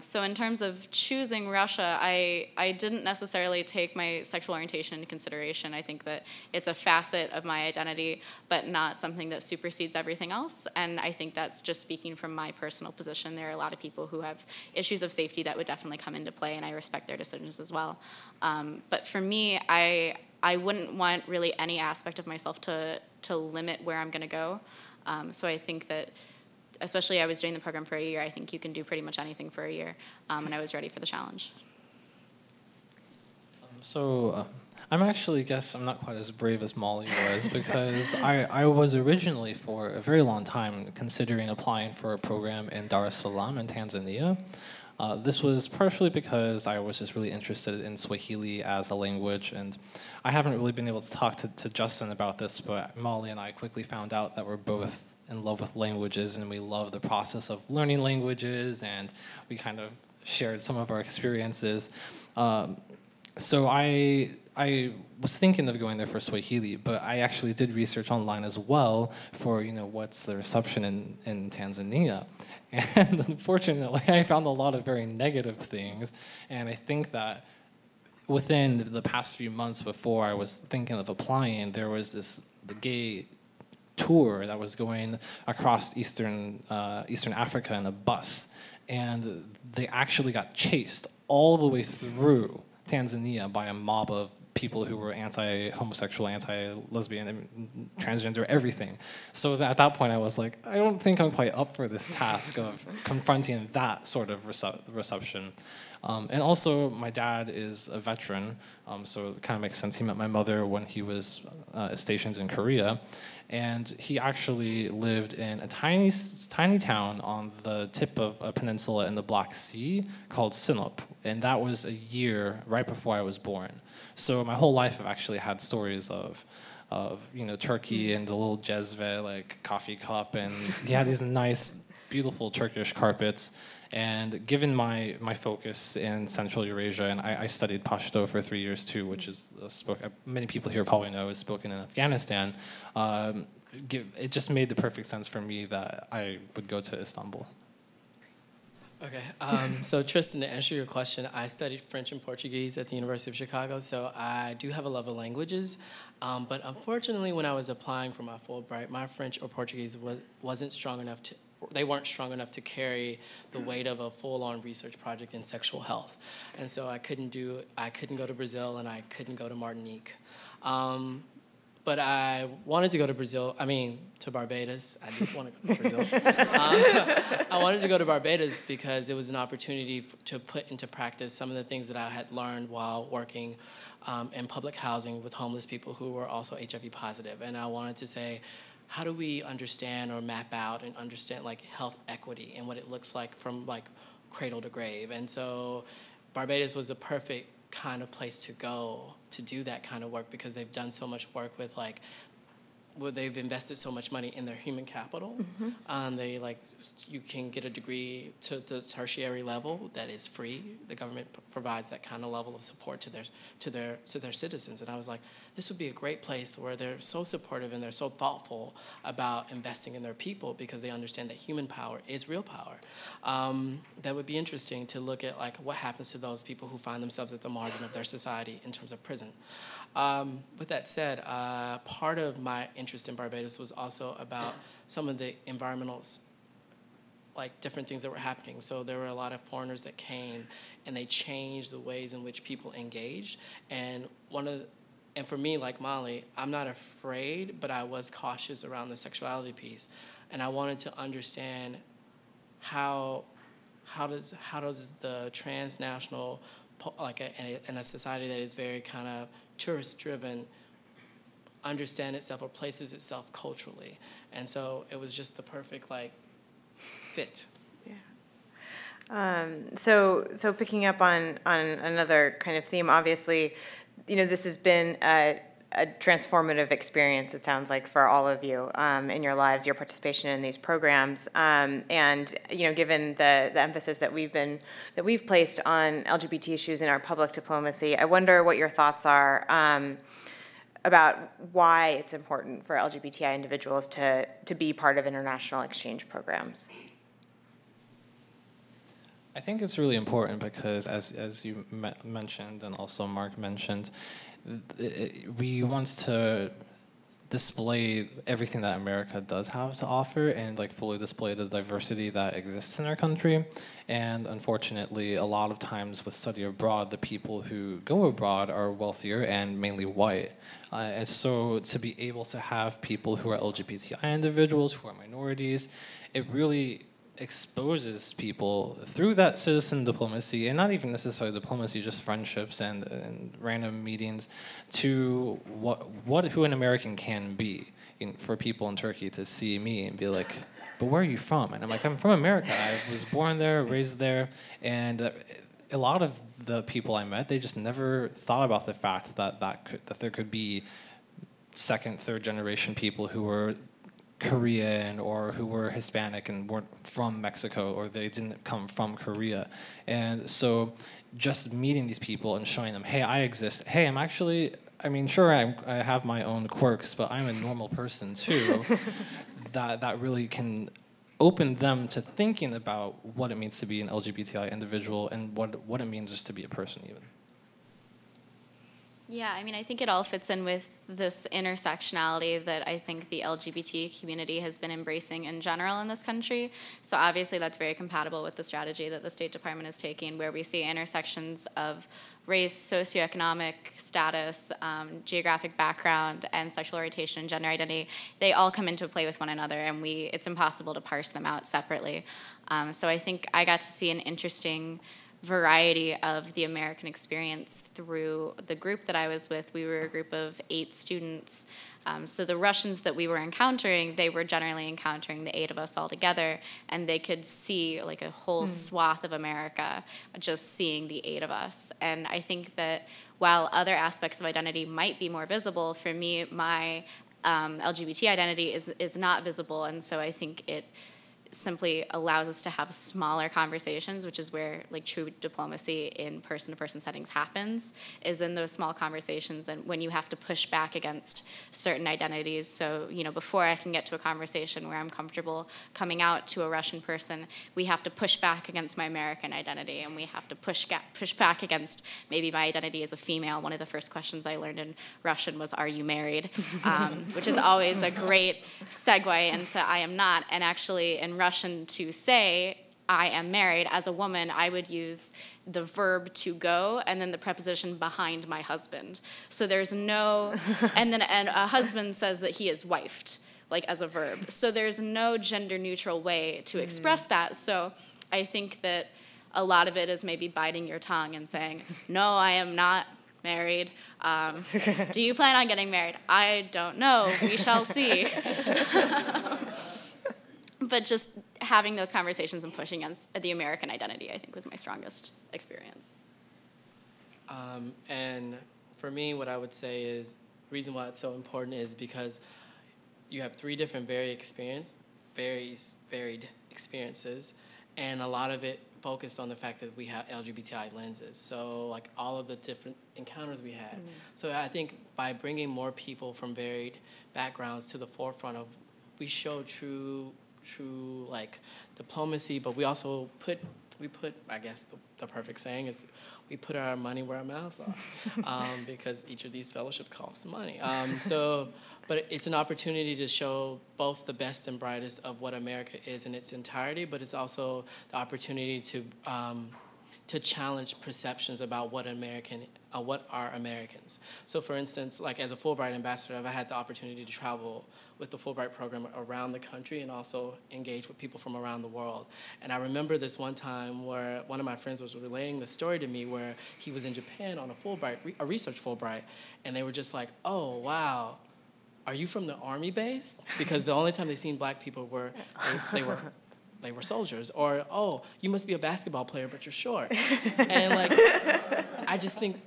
So in terms of choosing Russia, I didn't necessarily take my sexual orientation into consideration. I think that it's a facet of my identity, but not something that supersedes everything else. And I think that's just speaking from my personal position. There are a lot of people who have issues of safety that would definitely come into play, and I respect their decisions as well. But for me, I wouldn't want really any aspect of myself to limit where I'm going to go. So I think that, especially I was doing the program for a year, I think you can do pretty much anything for a year, and I was ready for the challenge. I'm actually, I'm not quite as brave as Molly was, because I was originally for a very long time considering applying for a program in Dar es Salaam in Tanzania. This was partially because I was just really interested in Swahili as a language, and I haven't really been able to talk to Justin about this, but Molly and I quickly found out that we're both in love with languages, and we love the process of learning languages, and we kind of shared some of our experiences. So I I was thinking of going there for Swahili, but I actually did research online as well for, what's the reception in Tanzania. And unfortunately, I found a lot of very negative things. And I think that within the past few months before I was thinking of applying, there was the gay tour that was going across Eastern Africa in a bus. And they actually got chased all the way through Tanzania by a mob of people who were anti-homosexual, anti-lesbian, and transgender, everything. So at that point, I was like, I don't think I'm quite up for this task of confronting that sort of reception. And also, my dad is a veteran, so it kind of makes sense. He met my mother when he was stationed in Korea, and he actually lived in a tiny town on the tip of a peninsula in the Black Sea called Sinop, and that was a year right before I was born. So my whole life I've actually had stories of Turkey and the little jezve, like coffee cup, and he had these nice, beautiful Turkish carpets. And given my focus in Central Eurasia, and I studied Pashto for 3 years too, which is many people here probably know is spoken in Afghanistan, it just made the perfect sense for me that I would go to Istanbul. Okay, so Tristan, to answer your question, I studied French and Portuguese at the University of Chicago, so I do have a love of languages. But unfortunately, when I was applying for my Fulbright, my French or Portuguese wasn't strong enough to. They weren't strong enough to carry the weight of a full-on research project in sexual health, and so I couldn't go to Brazil and I couldn't go to Martinique. But I wanted to go to Barbados. I didn't want to go to Brazil. I wanted to go to Barbados because it was an opportunity to put into practice some of the things that I had learned while working in public housing with homeless people who were also HIV positive. And I wanted to say, how do we understand or map out and understand health equity and what it looks like from cradle to grave? And so Barbados was the perfect kind of place to go to do that kind of work because they've done so much work with they've invested so much money in their human capital. You can get a degree to the tertiary level that is free. The government provides that kind of level of support to their citizens. And I was like, this would be a great place where they're so supportive and they're so thoughtful about investing in their people because they understand that human power is real power. That would be interesting to look at what happens to those people who find themselves at the margin of their society in terms of prison. With that said, part of my interest in Barbados was also about some of the environmental, different things that were happening. So there were a lot of foreigners that came, and they changed the ways in which people engaged. And for me, like Molly, I'm not afraid, but I was cautious around the sexuality piece, and I wanted to understand how does the transnational, in a society that is very kind of tourist-driven, understand itself or places itself culturally. And so it was just the perfect fit. Yeah. So picking up on another kind of theme, obviously, this has been a transformative experience, it sounds like, for all of you in your lives, your participation in these programs. And given the emphasis that we've placed on LGBT issues in our public diplomacy, I wonder what your thoughts are about why it's important for LGBTI individuals to be part of international exchange programs. I think it's really important because, as you mentioned and also Mark mentioned, we want to display everything that America does have to offer and fully display the diversity that exists in our country. And unfortunately, a lot of times with study abroad, the people who go abroad are wealthier and mainly white. And so to be able to have people who are LGBTI individuals, who are minorities, it really exposes people through that citizen diplomacy, and not even necessarily diplomacy, just friendships and random meetings, to who an American can be. For people in Turkey to see me and be like, but where are you from? And I'm like, I'm from America. I was born there, raised there, and a lot of the people I met, they just never thought about the fact that there could be second, third generation people who were Korean or who were Hispanic and weren't from Mexico, or they didn't come from Korea. And so just meeting these people and showing them, hey, I exist. Hey, I'm actually, I mean, sure, I have my own quirks, but I'm a normal person too. that really can open them to thinking about what it means to be an LGBTI individual and what it means just to be a person even. Yeah, I mean, I think it all fits in with this intersectionality that I think the LGBT community has been embracing in general in this country. So obviously that's very compatible with the strategy that the State Department is taking, where we see intersections of race, socioeconomic status, geographic background, and sexual orientation and gender identity. They all come into play with one another, and it's impossible to parse them out separately. So I think I got to see an interesting variety of the American experience through the group that I was with. We were a group of 8 students. So the Russians that we were encountering, they were generally encountering the 8 of us all together, and they could see like a whole swath of America just seeing the 8 of us. And I think that while other aspects of identity might be more visible, for me, my LGBT identity is not visible, and so I think it simply allows us to have smaller conversations, which is where like true diplomacy in person-to-person settings happens, is in those small conversations and when you have to push back against certain identities. So, before I can get to a conversation where I'm comfortable coming out to a Russian person, we have to push back against my American identity, and we have to push back against maybe my identity as a female. One of the first questions I learned in Russian was, "Are you married?" Which is always a great segue into "I am not." And actually, in Russian, to say I am married, as a woman, I would use the verb to go and then the preposition behind my husband. So there's no, and a husband says that he is wifed, like as a verb. So there's no gender neutral way to express that. So I think that a lot of it is maybe biting your tongue and saying, no, I am not married. Do you plan on getting married? I don't know. We shall see. But just having those conversations and pushing against the American identity, I think, was my strongest experience. And for me, what I would say is the reason why it's so important is because you have 3 different varied experiences, and a lot of it focused on the fact that we have LGBTI lenses. So like all of the different encounters we had. So I think by bringing more people from varied backgrounds to the forefront of, we show true like diplomacy, but we also put, I guess the perfect saying is, we put our money where our mouths are, because each of these fellowships costs money. But it's an opportunity to show both the best and brightest of what America is in its entirety, but it's also the opportunity to challenge perceptions about what are Americans. So for instance, like as a Fulbright ambassador, I've had the opportunity to travel with the Fulbright program around the country and also engage with people from around the world. And I remember this one time where one of my friends was relaying the story to me where he was in Japan on a Fulbright, a research Fulbright, and they were just like, oh, wow, are you from the army base? Because the only time they seen black people were, they were soldiers. Or, oh, you must be a basketball player, but you're short. And like, I just think,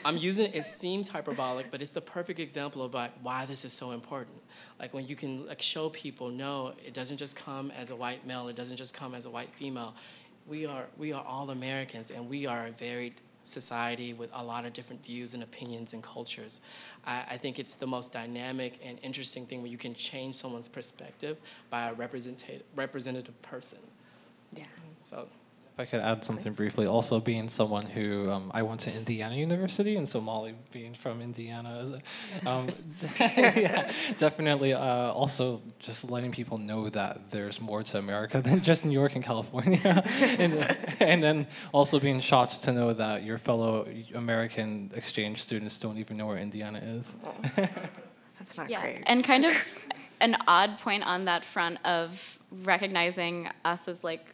I'm using it seems hyperbolic, but it's the perfect example of like why this is so important. Like when you can like show people, no, it doesn't just come as a white male, it doesn't just come as a white female. We are all Americans, and we are a varied society with a lot of different views and opinions and cultures. I think it's the most dynamic and interesting thing when you can change someone's perspective by a representative person. Yeah. So. If I could add something briefly, also being someone who, I went to Indiana University, and so Molly being from Indiana, yeah, definitely also just letting people know that there's more to America than just New York and California. and then also being shocked to know that your fellow American exchange students don't even know where Indiana is. That's not Yeah, great. and kind of an odd point on that front of recognizing us as like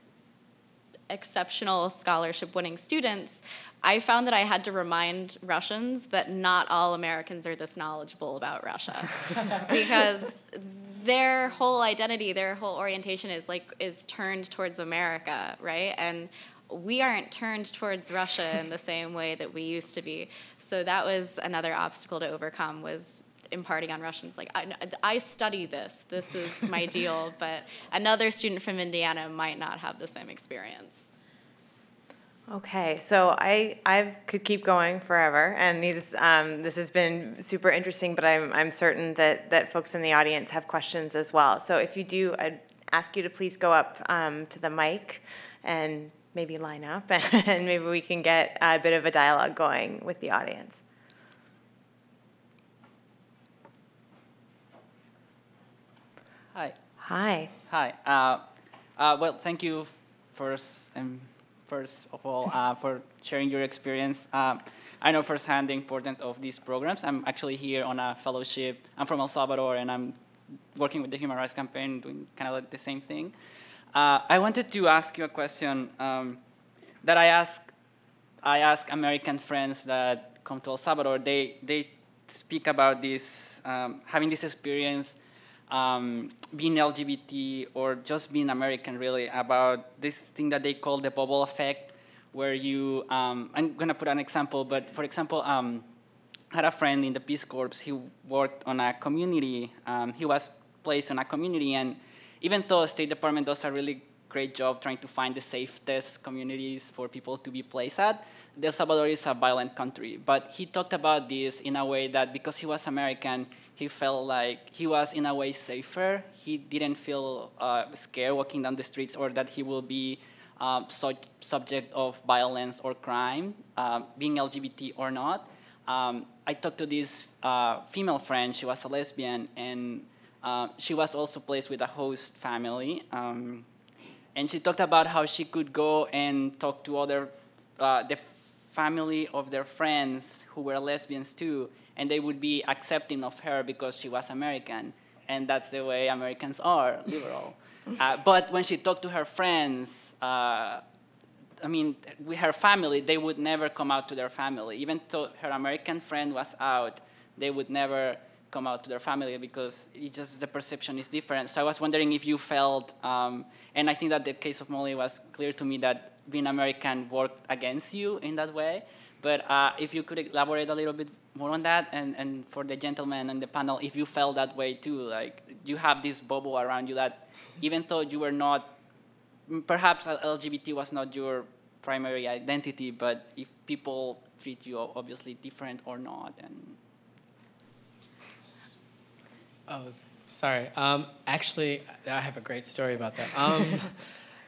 exceptional scholarship-winning students, I found that I had to remind Russians that not all Americans are this knowledgeable about Russia, because their whole identity, their whole orientation is turned towards America, right? And we aren't turned towards Russia in the same way that we used to be. So that was another obstacle to overcome, was imparting on Russians. Like, I study this. This is my deal. But another student from Indiana might not have the same experience. Okay, so I could keep going forever, and this has been super interesting. But I'm certain that folks in the audience have questions as well. So if you do, I'd ask you to please go up to the mic and maybe line up, and maybe we can get a bit of a dialogue going with the audience. Hi. Hi. Hi. Well, thank you first of all for sharing your experience. I know firsthand the importance of these programs. I'm actually here on a fellowship. I'm from El Salvador, and I'm working with the Human Rights Campaign, doing kind of like the same thing. I wanted to ask you a question that I ask American friends that come to El Salvador. They speak about this, having this experience, being LGBT or just being American, really, about this thing that they call the bubble effect, where you, I'm going to put an example, but for example, I had a friend in the Peace Corps. He worked on a community. He was placed in a community, and even though the State Department does a really great job trying to find the safest communities for people to be placed at, El Salvador is a violent country. But he talked about this in a way that because he was American, he felt like he was in a way safer. He didn't feel scared walking down the streets, or that he will be subject of violence or crime, being LGBT or not. I talked to this female friend. She was a lesbian, and she was also placed with a host family. And she talked about how she could go and talk to the family of their friends who were lesbians too, and they would be accepting of her because she was American. And that's the way Americans are, liberal. But when she talked to her friends, with her family, they would never come out to their family. Even though her American friend was out, they would never come out to their family because the perception is different. So I was wondering if you felt, and I think that the case of Molly was clear to me, that being American worked against you in that way. But if you could elaborate a little bit more on that, and for the gentleman and the panel, if you felt that way too, like you have this bubble around you that even though you were not, perhaps LGBT was not your primary identity, but if people treat you obviously different or not. And Oh, sorry. Actually, I have a great story about that.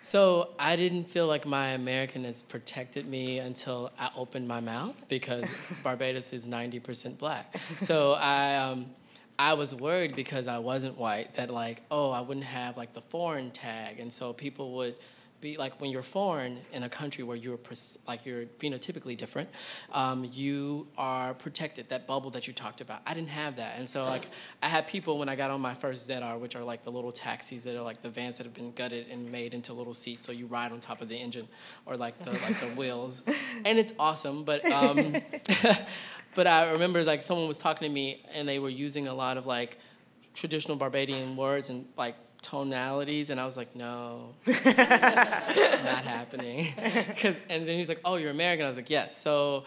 So I didn't feel like my Americanness protected me until I opened my mouth, because Barbados is 90% black. So I was worried because I wasn't white that I wouldn't have the foreign tag, and so people would be like, when you're foreign in a country where you're phenotypically different, you are protected. That bubble that you talked about, I didn't have that, and so I had people when I got on my first ZR, which are the little taxis that are the vans that have been gutted and made into little seats, so you ride on top of the engine, or the wheels, and it's awesome. But but I remember someone was talking to me and they were using a lot of traditional Barbadian words and tonalities, and I was like, no, not happening. And then he's like, oh, you're American? I was like, yes. So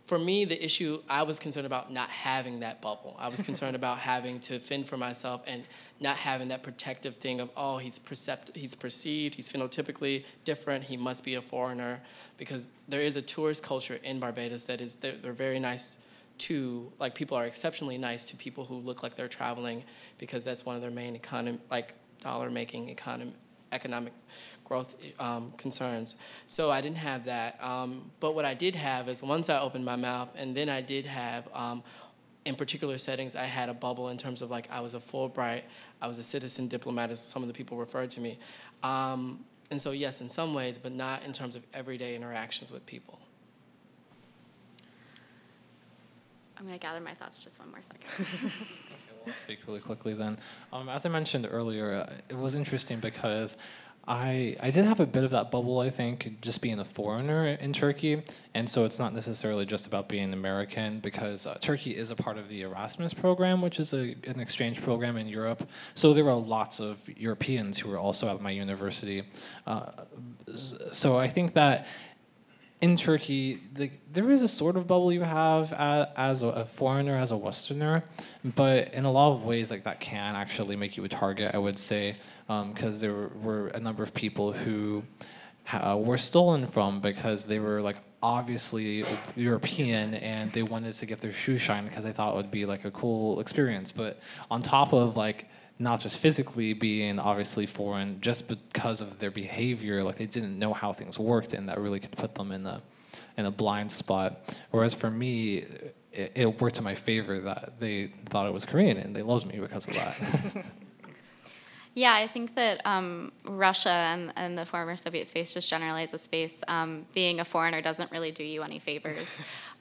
for me, the issue, I was concerned about not having that bubble. I was concerned about having to fend for myself and not having that protective thing of, oh, he's perceived, he's phenotypically different, he must be a foreigner, because there is a tourist culture in Barbados that is, they're very nice to, people are exceptionally nice to people who look like they're traveling, because that's one of their main dollar-making economic growth concerns. So I didn't have that. But what I did have is, once I opened my mouth, and then I did have, in particular settings, I had a bubble in terms of I was a Fulbright, I was a citizen diplomat, as some of the people referred to me. And so yes, in some ways, but not in terms of everyday interactions with people. I'm going to gather my thoughts just one more second. Okay, well, I'll speak really quickly then. As I mentioned earlier, it was interesting because I did have a bit of that bubble, I think, just being a foreigner in Turkey. And so it's not necessarily just about being American, because Turkey is a part of the Erasmus program, which is an exchange program in Europe. So there were lots of Europeans who were also at my university. So I think that in Turkey, there is a sort of bubble you have as a foreigner, as a Westerner, but in a lot of ways, like that can actually make you a target, I would say, because there were a number of people who were stolen from because they were like obviously European and they wanted to get their shoes shined because they thought it would be like a cool experience. But on top of like not just physically being obviously foreign, just because of their behavior, like they didn't know how things worked, and that really could put them in a blind spot. Whereas for me, it worked in my favor that they thought it was Korean and they loved me because of that. Yeah, I think that Russia and the former Soviet space, just generally as a space, being a foreigner doesn't really do you any favors.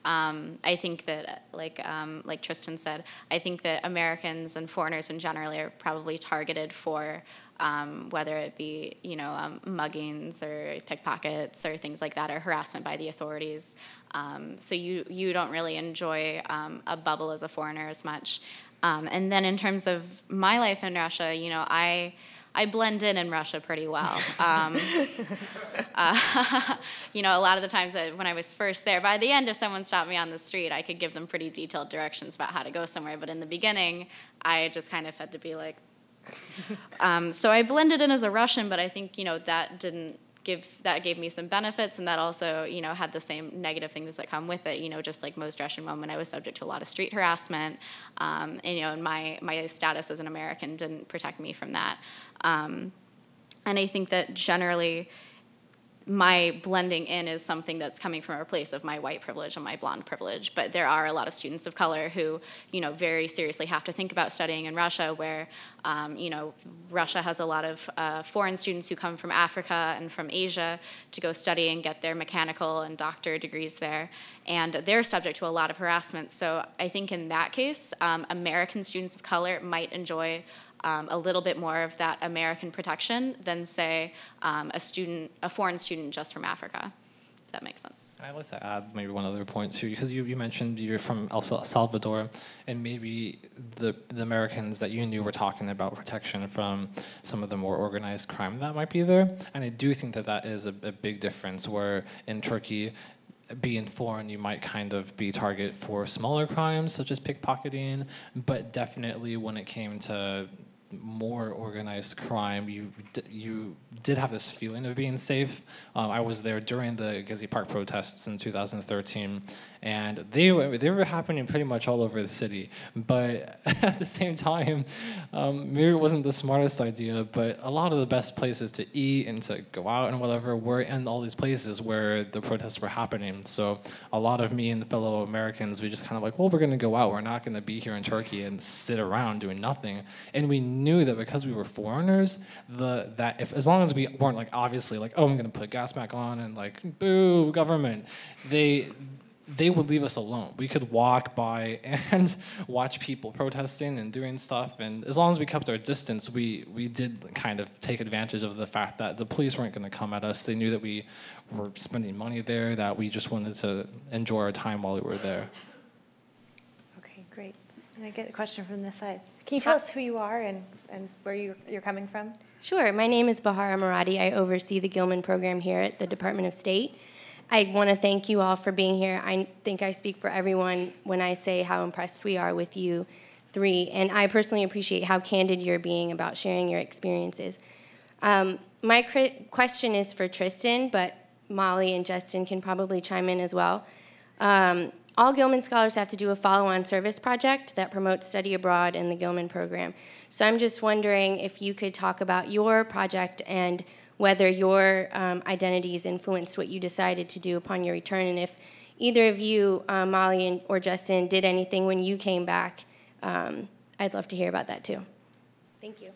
I think that, like Tristan said, I think that Americans and foreigners in general are probably targeted for whether it be, muggings or pickpockets or things like that, or harassment by the authorities. So you don't really enjoy a bubble as a foreigner as much. And then in terms of my life in Russia, I blend in Russia pretty well. A lot of the times when I was first there, by the end, if someone stopped me on the street, I could give them pretty detailed directions about how to go somewhere. But in the beginning, I just kind of had to be like, so I blended in as a Russian, but I think, that gave me some benefits, and that also, had the same negative things that come with it. Just like most Russian women, I was subject to a lot of street harassment, and my status as an American didn't protect me from that. And I think that generally my blending in is something that's coming from a place of my white privilege and my blonde privilege. But there are a lot of students of color who, very seriously have to think about studying in Russia, where, Russia has a lot of foreign students who come from Africa and from Asia to go study and get their mechanical and doctor degrees there. And they're subject to a lot of harassment. So I think in that case, American students of color might enjoy a little bit more of that American protection than, say, a foreign student just from Africa, if that makes sense. I'd like to add maybe one other point too, because you mentioned you're from El Salvador, and maybe the Americans that you knew were talking about protection from some of the more organized crime that might be there. And I do think that is a big difference, where in Turkey, being foreign, you might kind of be target for smaller crimes such as pickpocketing, but definitely when it came to more organized crime, you did have this feeling of being safe. I was there during the Gezi Park protests in 2013, and they were happening pretty much all over the city. But at the same time, maybe it wasn't the smartest idea, but a lot of the best places to eat and to go out and whatever were in all these places where the protests were happening. So a lot of me and the fellow Americans, we just kind of like, well, we're going to go out. We're not going to be here in Turkey and sit around doing nothing. And we knew that because we were foreigners, as long as we weren't like obviously like, oh, I'm going to put gas back on and like, boo, government, they would leave us alone. We could walk by and watch people protesting and doing stuff, and as long as we kept our distance, we did kind of take advantage of the fact that the police weren't going to come at us. They knew that we were spending money there, that we just wanted to enjoy our time while we were there. Okay, great. And I get a question from this side. Can you tell us who you are and where you're coming from? Sure. My name is Bahar Amarati. I oversee the Gilman program here at the Department of State. I want to thank you all for being here. I think I speak for everyone when I say how impressed we are with you three, and I personally appreciate how candid you're being about sharing your experiences. My question is for Tristan, but Molly and Justin can probably chime in as well. All Gilman scholars have to do a follow-on service project that promotes study abroad in the Gilman program. So I'm just wondering if you could talk about your project and whether your identities influenced what you decided to do upon your return, and if either of you, Molly or Justin, did anything when you came back. I'd love to hear about that too. Thank you.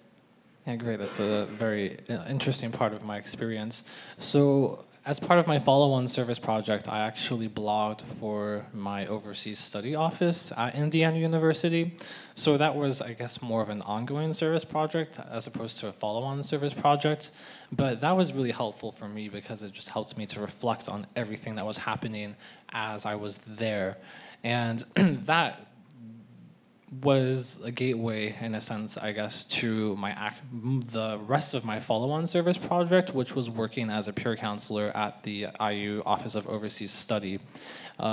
Yeah, great. That's a very interesting part of my experience. So as part of my follow-on service project, I actually blogged for my overseas study office at Indiana University. So that was, I guess, more of an ongoing service project as opposed to a follow-on service project. But that was really helpful for me because it just helped me to reflect on everything that was happening as I was there. And that was a gateway, in a sense, I guess, to the rest of my follow-on service project, which was working as a peer counselor at the IU Office of Overseas Study,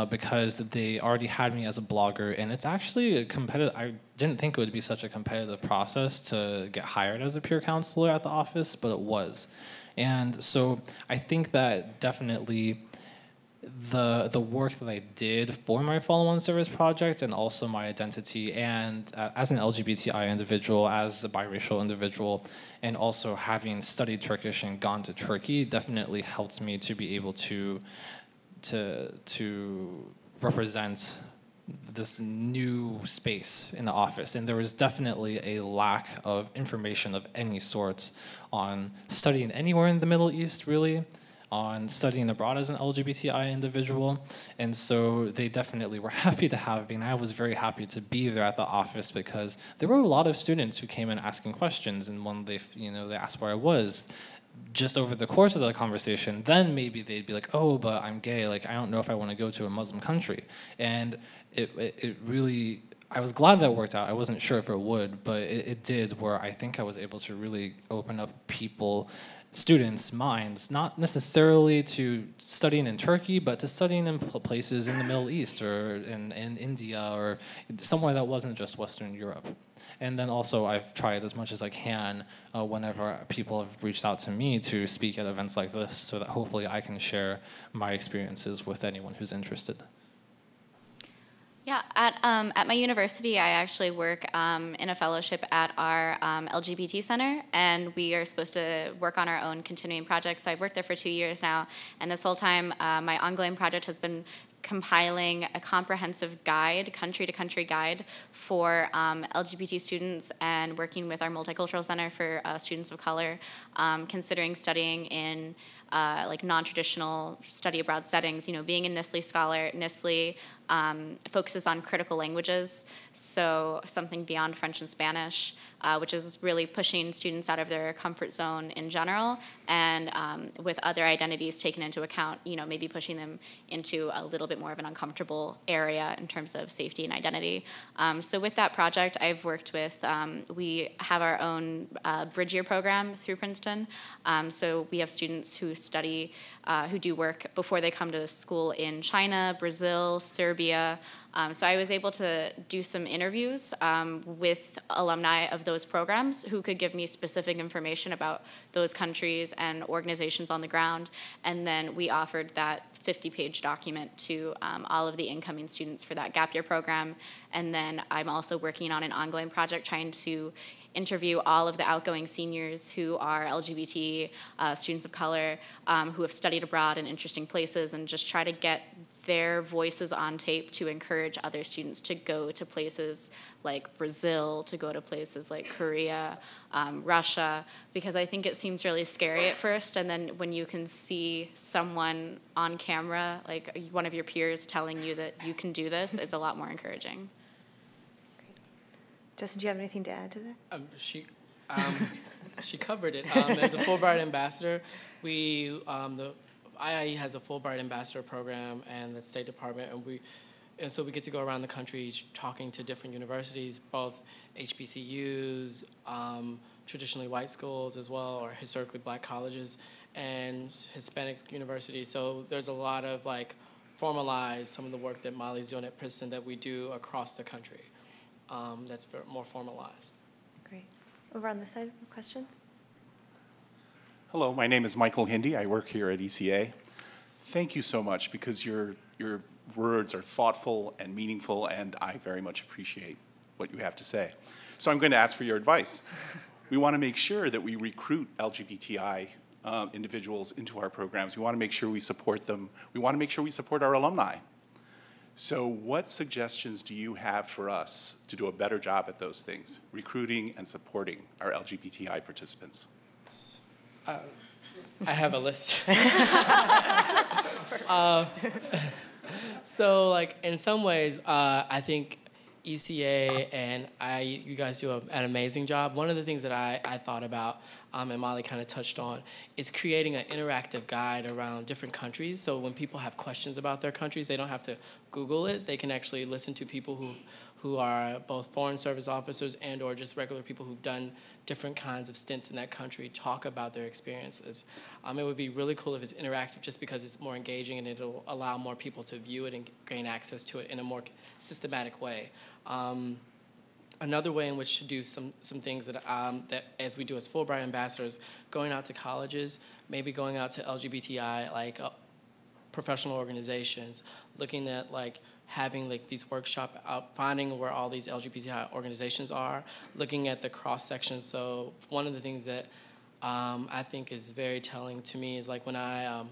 because they already had me as a blogger, and it's actually a competitive. I didn't think it would be such a competitive process to get hired as a peer counselor at the office, but it was, and so I think that definitely the work that I did for my follow-on service project, and also my identity, and as an LGBTI individual, as a biracial individual, and also having studied Turkish and gone to Turkey, definitely helps me to be able to represent this new space in the office. And there was definitely a lack of information of any sorts on studying anywhere in the Middle East, really, on studying abroad as an LGBTI individual. And so they definitely were happy to have me, and I was very happy to be there at the office, because there were a lot of students who came in asking questions, and when they asked where I was, just over the course of the conversation, then maybe they'd be like, oh, but I'm gay, like, I don't know if I want to go to a Muslim country. And it really, I was glad that worked out. I wasn't sure if it would, but it did, where I think I was able to really open up students' minds, not necessarily to studying in Turkey, but to studying in places in the Middle East, or in India, or somewhere that wasn't just Western Europe. And then also I've tried as much as I can whenever people have reached out to me to speak at events like this, so that hopefully I can share my experiences with anyone who's interested. Yeah, at my university, I actually work in a fellowship at our LGBT center, and we are supposed to work on our own continuing projects. So I've worked there for 2 years now, and this whole time, my ongoing project has been compiling a comprehensive guide, country-to-country guide for LGBT students, and working with our Multicultural Center for students of color, considering studying in like non-traditional study abroad settings. You know, being a NISLE scholar, NISLE focuses on critical languages, so something beyond French and Spanish, which is really pushing students out of their comfort zone in general, and with other identities taken into account, you know, maybe pushing them into a little bit more of an uncomfortable area in terms of safety and identity. So with that project, I've worked with, we have our own Bridge Year program through Princeton. So we have students who study, who do work before they come to school in China, Brazil, Serbia. So I was able to do some interviews with alumni of those programs who could give me specific information about those countries and organizations on the ground. And then we offered that 50-page document to all of the incoming students for that gap year program. And then I'm also working on an ongoing project trying to interview all of the outgoing seniors who are LGBT students of color who have studied abroad in interesting places, and just try to get their voices on tape to encourage other students to go to places like Brazil, to go to places like Korea, Russia, because I think it seems really scary at first, and then when you can see someone on camera, like one of your peers telling you that you can do this, it's a lot more encouraging. Justin, do you have anything to add to that? She covered it. As a Fulbright ambassador, the IIE has a Fulbright ambassador program, and the State Department, and so we get to go around the country talking to different universities, both HBCUs, traditionally white schools as well, or historically black colleges, and Hispanic universities. So there's a lot of formalize some of the work that Molly's doing at Princeton that we do across the country. That's more formalized. Great. Over on this side, questions? Hello, my name is Michael Hindi. I work here at ECA. Thank you so much, because your words are thoughtful and meaningful, and I very much appreciate what you have to say. So I'm going to ask for your advice. We want to make sure that we recruit LGBTI individuals into our programs. We want to make sure we support them. We want to make sure we support our alumni. So what suggestions do you have for us to do a better job at those things, recruiting and supporting our LGBTI participants? I have a list. So in some ways, I think ECA and you guys do an amazing job. One of the things that I thought about, and Molly kind of touched on, is creating an interactive guide around different countries. So when people have questions about their countries, they don't have to Google it. They can actually listen to people who are both foreign service officers and or just regular people who've done different kinds of stints in that country talk about their experiences. It would be really cool if it's interactive just because it's more engaging and it'll allow more people to view it and gain access to it in a more systematic way. Another way in which to do some things that as we do as Fulbright ambassadors, going out to colleges, maybe going out to LGBTI professional organizations, looking at having these workshops out, finding where all these LGBTI organizations are, looking at the cross sections. So one of the things that I think is very telling to me is when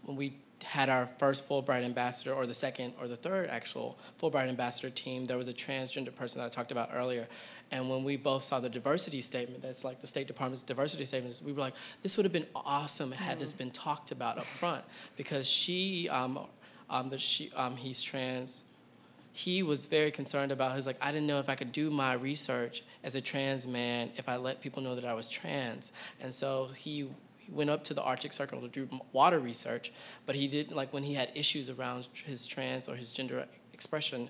we had our first Fulbright ambassador, or the second or the third actual Fulbright ambassador team, there was a transgender person that I talked about earlier. And when we both saw the diversity statement, that's the State Department's diversity statement, we were like, this would have been awesome had this been talked about up front, because he's trans. He was very concerned about, I didn't know if I could do my research as a trans man if I let people know that I was trans. And so he went up to the Arctic Circle to do water research, but he didn't, when he had issues around his trans or his gender expression,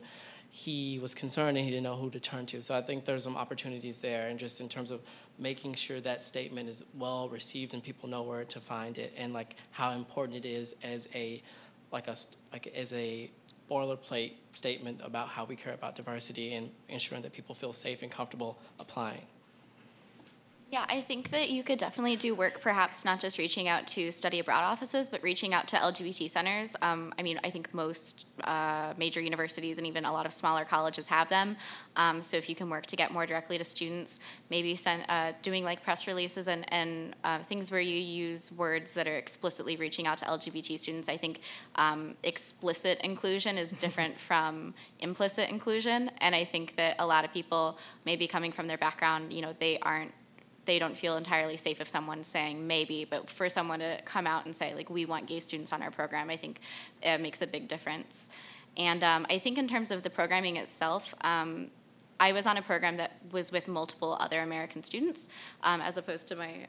he was concerned and he didn't know who to turn to. So I think there's some opportunities there, and just in terms of making sure that statement is well received and people know where to find it, and how important it is as a boilerplate statement about how we care about diversity and ensuring that people feel safe and comfortable applying. Yeah, I think that you could definitely do work, perhaps not just reaching out to study abroad offices, but reaching out to LGBT centers. I think most major universities and even a lot of smaller colleges have them. So if you can work to get more directly to students, maybe doing press releases and things where you use words that are explicitly reaching out to LGBT students. I think explicit inclusion is different from implicit inclusion, and I think that a lot of people, maybe coming from their background, they don't feel entirely safe if someone's saying maybe, but for someone to come out and say, we want gay students on our program, I think it makes a big difference. And I think in terms of the programming itself, I was on a program that was with multiple other American students, as opposed to my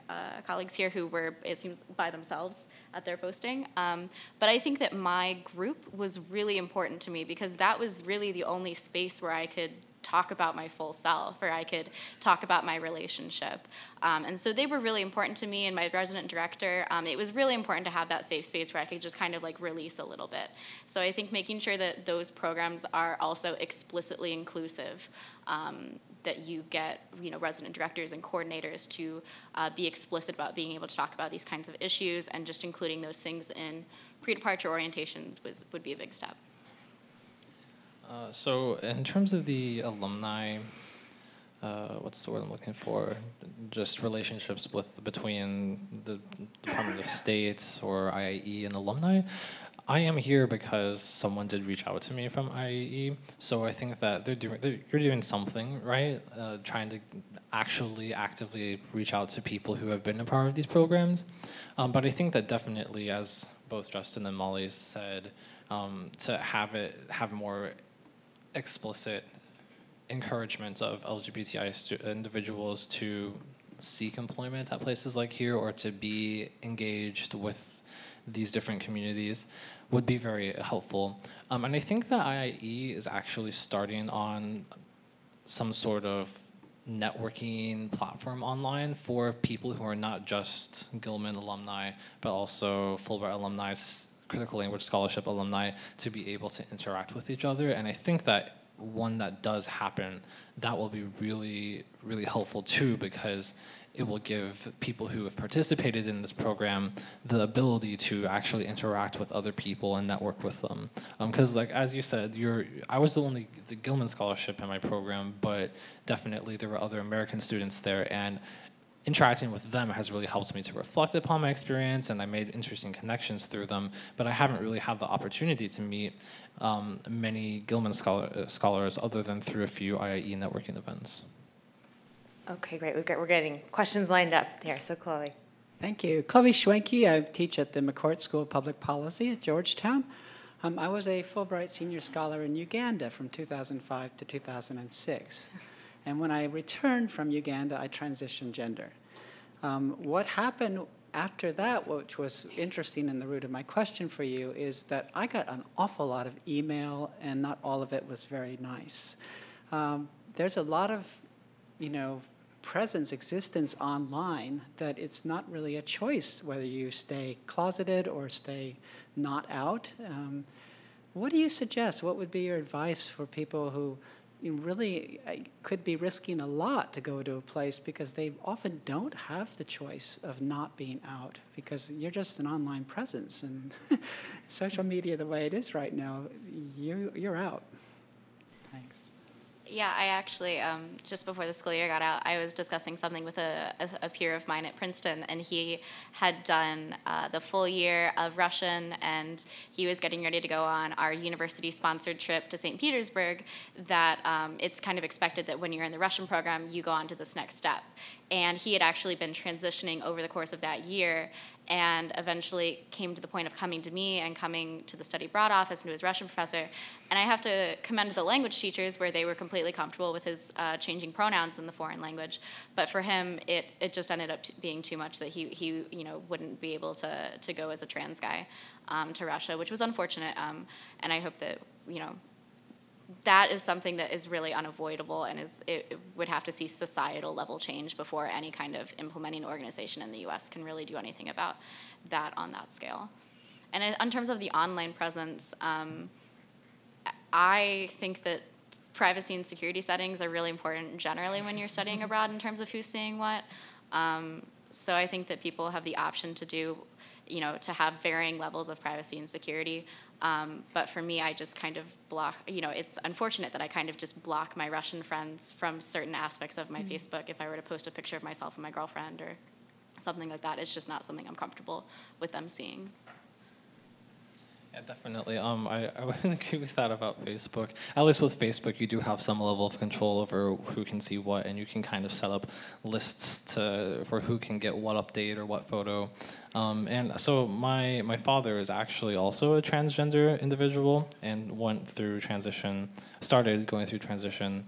colleagues here who were, it seems, by themselves at their posting. But I think that my group was really important to me, because that was really the only space where I could talk about my full self, or I could talk about my relationship. And so they were really important to me, and my resident director. It was really important to have that safe space where I could just kind of release a little bit. So I think making sure that those programs are also explicitly inclusive, that you get resident directors and coordinators to be explicit about being able to talk about these kinds of issues, and just including those things in pre-departure orientations would be a big step. So in terms of the alumni, what's the word I'm looking for? Just relationships between the Department of State or IAE and alumni. I am here because someone did reach out to me from IAE, so I think that you're doing something, right? Trying to actually actively reach out to people who have been a part of these programs. But I think that definitely, as both Justin and Molly said, to have more explicit encouragement of LGBTI individuals to seek employment at places like here, or to be engaged with these different communities, would be very helpful. And I think that IIE is actually starting on some sort of networking platform online for people who are not just Gilman alumni, but also Fulbright alumni, critical language scholarship alumni, to be able to interact with each other. And I think that when that does happen, that will be really, really helpful too, because it will give people who have participated in this program the ability to actually interact with other people and network with them. Because as you said, I was the Gilman scholarship in my program, but definitely there were other American students there, and interacting with them has really helped me to reflect upon my experience, and I made interesting connections through them, but I haven't really had the opportunity to meet many Gilman scholars other than through a few IIE networking events. Okay, great. We're getting questions lined up here. So Chloe. Thank you. Chloe Schwenke. I teach at the McCourt School of Public Policy at Georgetown. I was a Fulbright Senior Scholar in Uganda from 2005 to 2006. And when I returned from Uganda, I transitioned gender. What happened after that, which was interesting in the root of my question for you, is that I got an awful lot of email, and not all of it was very nice. there's a lot of, presence, existence online that it's not really a choice whether you stay closeted or stay not out. What do you suggest? What would be your advice for people who really could be risking a lot to go to a place because they often don't have the choice of not being out because you're just an online presence, and social media the way it is right now, you're out. Thanks. Yeah, I actually, just before the school year got out, I was discussing something with a peer of mine at Princeton, and he had done the full year of Russian, and he was getting ready to go on our university-sponsored trip to St. Petersburg, that it's kind of expected that when you're in the Russian program, you go on to this next step. And he had actually been transitioning over the course of that year, and eventually came to the point of coming to me and coming to the study abroad office and to his Russian professor. And I have to commend the language teachers where they were completely comfortable with his changing pronouns in the foreign language. But for him, it just ended up being too much that he wouldn't be able to go as a trans guy to Russia, which was unfortunate. And I hope that, that is something that is really unavoidable, and it would have to see societal level change before any kind of implementing organization in the U.S. can really do anything about that on that scale. And in terms of the online presence, I think that privacy and security settings are really important generally when you're studying abroad in terms of who's seeing what. So I think that people have the option to do, to have varying levels of privacy and security. But for me, I just kind of block, it's unfortunate that I kind of just block my Russian friends from certain aspects of my Facebook. If I were to post a picture of myself and my girlfriend or something like that, it's just not something I'm comfortable with them seeing. Yeah, definitely. I would agree with that about Facebook. At least with Facebook, you do have some level of control over who can see what, and you can kind of set up lists for who can get what update or what photo. And so my father is actually also a transgender individual and started going through transition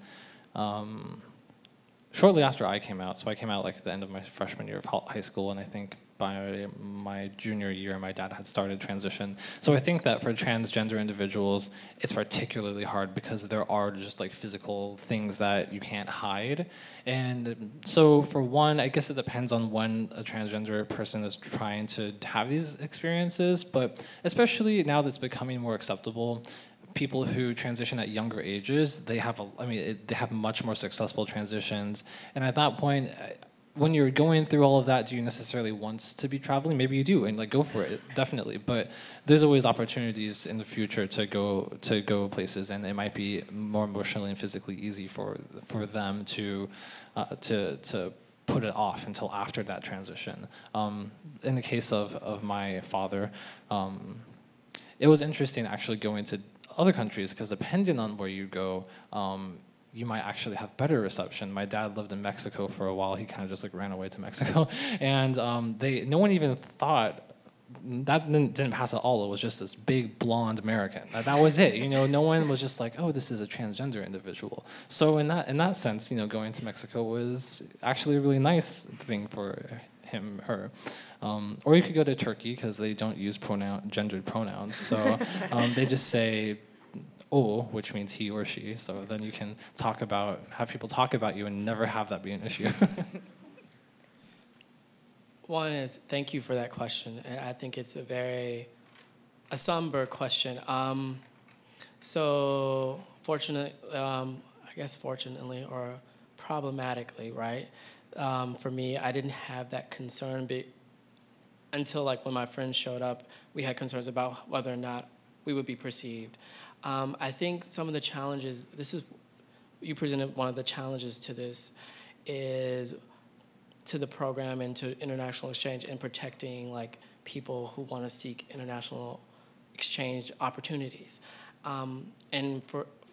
shortly after I came out. So I came out like at the end of my freshman year of high school, and I think by my junior year, my dad had started transition. So I think that for transgender individuals, it's particularly hard because there are just like physical things that you can't hide. And so for one, I guess it depends on when a transgender person is trying to have these experiences, but especially now that's becoming more acceptable, people who transition at younger ages, they have they have much more successful transitions. And at that point, when you're going through all of that, do you necessarily want to be traveling? Maybe you do, and like go for it, definitely. But there's always opportunities in the future to go places, and it might be more emotionally and physically easy for them to put it off until after that transition. In the case of my father, it was interesting actually going to other countries because depending on where you go, you might actually have better reception. My dad lived in Mexico for a while. He kind of just like ran away to Mexico, and no one even thought that didn't pass at all. It was just this big blonde American. That was it. No one was just like, oh, this is a transgender individual. So in that sense, going to Mexico was actually a really nice thing for him, her. Or you could go to Turkey because they don't use gendered pronouns. So they just say "o," which means he or she. So then you can have people talk about you and never have that be an issue. One is, thank you for that question. And I think it's a somber question. So fortunately or problematically, right? For me, I didn't have that concern until like when my friends showed up, we had concerns about whether or not we would be perceived. I think some of the challenges, you presented one of the challenges to this, is to the program and to international exchange and protecting like people who want to seek international exchange opportunities. And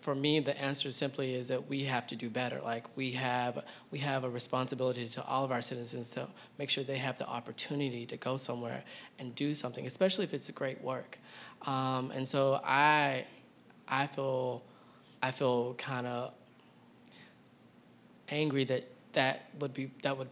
for me, the answer simply is that we have to do better. Like we have a responsibility to all of our citizens to make sure they have the opportunity to go somewhere and do something, especially if it's great work. And so I feel kind of angry that would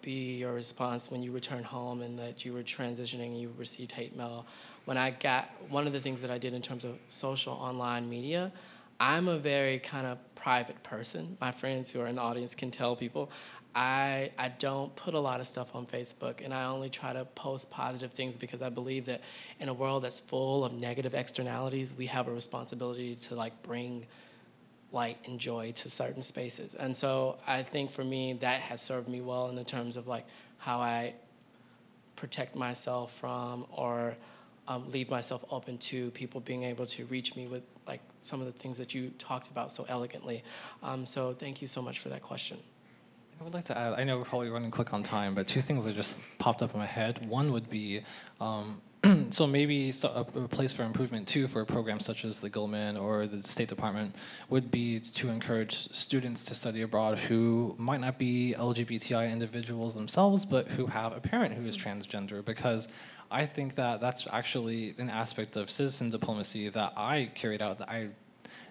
be your response when you return home and that you were transitioning and you received hate mail. One of the things that I did in terms of social online media, I'm a very kind of private person. My friends who are in the audience can tell people. I don't put a lot of stuff on Facebook, and I only try to post positive things because I believe that in a world that's full of negative externalities, we have a responsibility to like bring light and joy to certain spaces. And so I think for me, that has served me well in the terms of like how I protect myself from or leave myself open to people being able to reach me with like some of the things that you talked about so elegantly. So thank you so much for that question. I would like to add, I know we're probably running quick on time, but two things that just popped up in my head. One would be, so maybe a place for improvement too for programs such as the Gilman or the State Department would be to encourage students to study abroad who might not be LGBTI individuals themselves, but who have a parent who is transgender, because I think that that's actually an aspect of citizen diplomacy that I carried out that I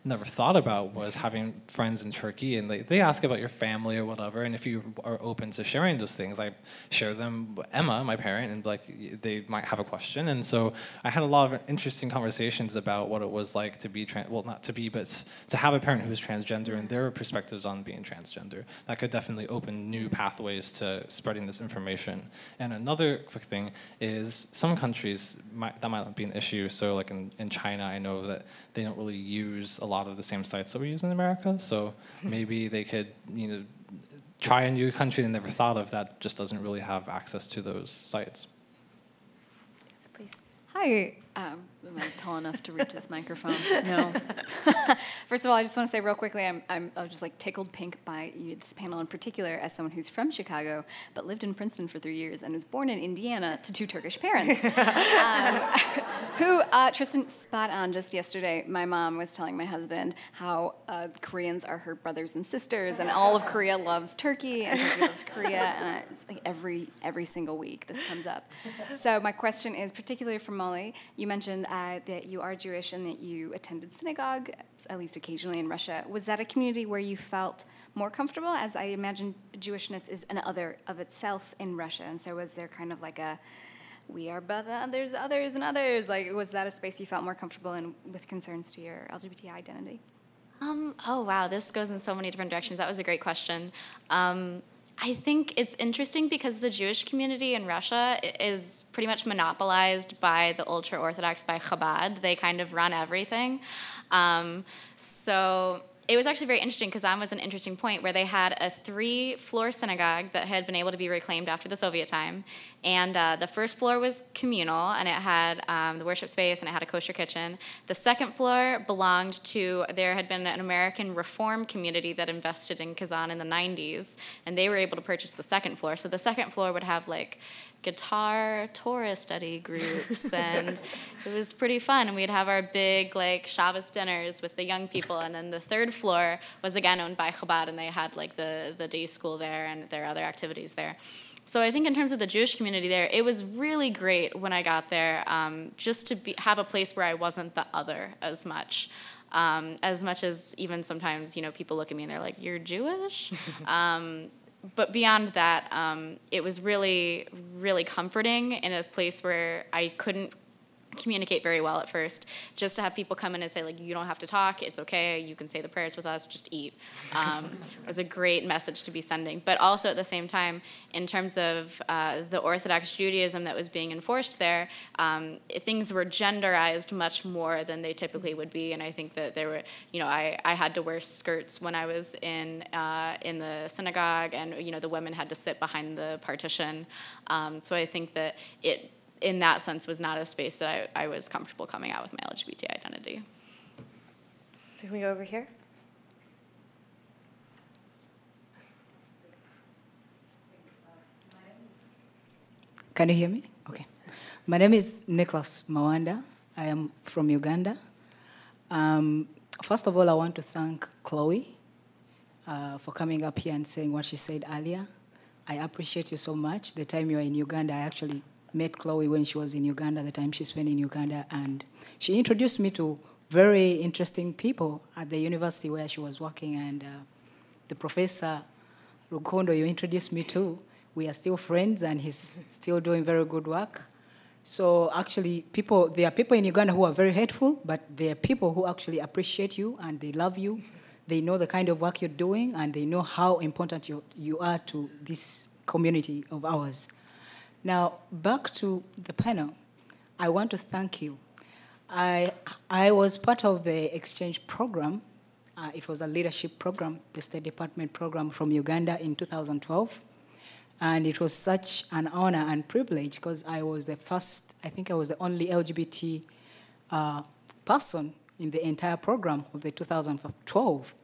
never thought about, was having friends in Turkey, and they ask about your family or whatever, and if you are open to sharing those things, I share them with Emma, my parent, and like they might have a question, and so I had a lot of interesting conversations about what it was like to be well, not to be, but to have a parent who is transgender and their perspectives on being transgender. That could definitely open new pathways to spreading this information. And another quick thing is some countries that might not be an issue. So like in China, I know that they don't really use a lot of the same sites that we use in America. So maybe they could, try a new country they never thought of that just doesn't really have access to those sites. Yes, please. Hi. Am I tall enough to reach this microphone? No. First of all, I just want to say real quickly, I was just like tickled pink by this panel in particular as someone who's from Chicago, but lived in Princeton for 3 years and was born in Indiana to 2 Turkish parents. Tristan, spot on just yesterday, my mom was telling my husband how Koreans are her brothers and sisters, and all of Korea loves Turkey, and Turkey loves Korea, and it's like every single week this comes up. So my question is particularly for Molly. You mentioned that you are Jewish and that you attended synagogue, at least occasionally in Russia. Was that a community where you felt more comfortable? As I imagine Jewishness is an other of itself in Russia, and so was there kind of like a, we are but others and others, like was that a space you felt more comfortable in with concerns to your LGBTI identity? Oh, wow, this goes in so many different directions. That was a great question. I think it's interesting because the Jewish community in Russia is pretty much monopolized by the ultra-Orthodox, by Chabad. They kind of run everything. So it was actually very interesting. Kazan was an interesting point where they had a 3-floor synagogue that had been able to be reclaimed after the Soviet time. And the first floor was communal, and it had the worship space, and it had a kosher kitchen. The second floor belonged to, there had been an American Reform community that invested in Kazan in the 90s, and they were able to purchase the second floor. So the second floor would have like guitar Torah study groups, and it was pretty fun. And we'd have our big like Shabbos dinners with the young people. And then the third floor was again owned by Chabad, and they had like the day school there and their other activities there. So I think in terms of the Jewish community there, it was really great when I got there, just to have a place where I wasn't the other as much as even sometimes, people look at me and they're like, "You're Jewish?" But beyond that, it was really, really comforting in a place where I couldn't communicate very well at first, just to have people come in and say, like, you don't have to talk, it's okay, you can say the prayers with us, just eat. It was a great message to be sending. But also at the same time, in terms of the Orthodox Judaism that was being enforced there, things were genderized much more than they typically would be, and I think that there were, I had to wear skirts when I was in the synagogue, and, the women had to sit behind the partition. So I think that it, in that sense, was not a space that I was comfortable coming out with my LGBT identity. So can we go over here? Can you hear me? Okay. My name is Nicholas Mawanda. I am from Uganda. First of all, I want to thank Chloe for coming up here and saying what she said earlier. I appreciate you so much. The time you were in Uganda, I actually met Chloe when she was in Uganda, the time she spent in Uganda, and she introduced me to very interesting people at the university where she was working, and the professor Rukondo you introduced me to, we are still friends, and he's still doing very good work. So actually, there are people in Uganda who are very hateful, but there are people who actually appreciate you and they love you. They know the kind of work you're doing, and they know how important you are to this community of ours. Now, back to the panel, I want to thank you. I was part of the exchange program. It was a leadership program, the State Department program from Uganda in 2012. And it was such an honor and privilege because I was the only LGBT person in the entire program of the 2012.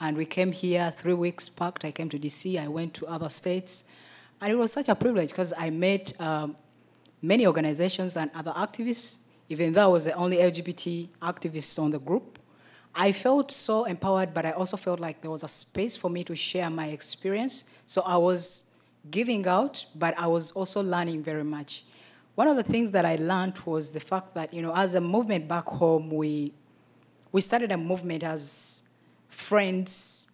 And we came here 3 weeks packed. I came to DC, I went to other states. And it was such a privilege because I met many organizations and other activists. Even though I was the only LGBT activist on the group, I felt so empowered, but I also felt like there was a space for me to share my experience. So I was giving out, but I was also learning very much. One of the things that I learned was the fact that, as a movement back home, we started a movement as friends,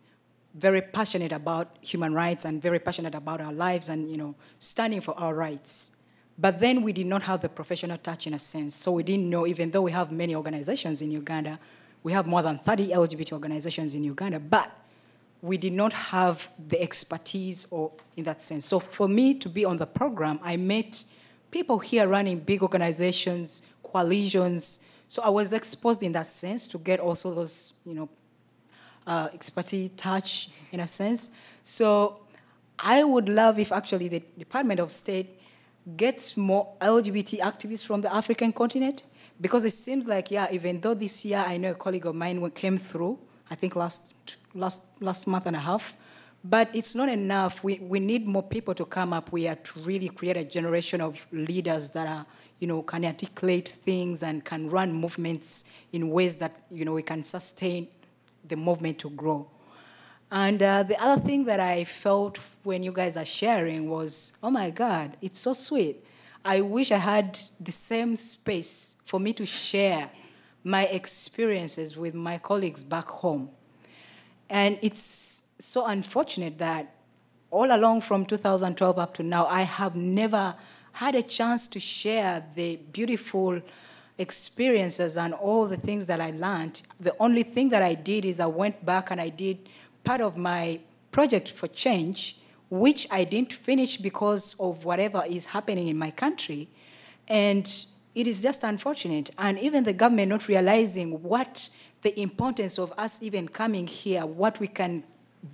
very passionate about human rights and very passionate about our lives and, standing for our rights. But then we did not have the professional touch in a sense. So we didn't know, even though we have many organizations in Uganda, we have more than 30 LGBT organizations in Uganda, but we did not have the expertise or in that sense. So for me to be on the program, I met people here running big organizations, coalitions. So I was exposed in that sense to get also those, expertise touch in a sense. So I would love if actually the Department of State gets more LGBT activists from the African continent, because it seems like, even though this year I know a colleague of mine came through, I think last month and a half, but it's not enough. We need more people to come up. We are to really create a generation of leaders that are, can articulate things and can run movements in ways that, we can sustain the movement to grow. And the other thing that I felt when you guys are sharing was, oh my God, it's so sweet. I wish I had the same space for me to share my experiences with my colleagues back home. And it's so unfortunate that all along from 2012 up to now, I have never had a chance to share the beautiful experiences and all the things that I learned. The only thing that I did is I went back and I did part of my project for change, which I didn't finish because of whatever is happening in my country. And it is just unfortunate. And even the government not realizing what the importance of us even coming here, what we can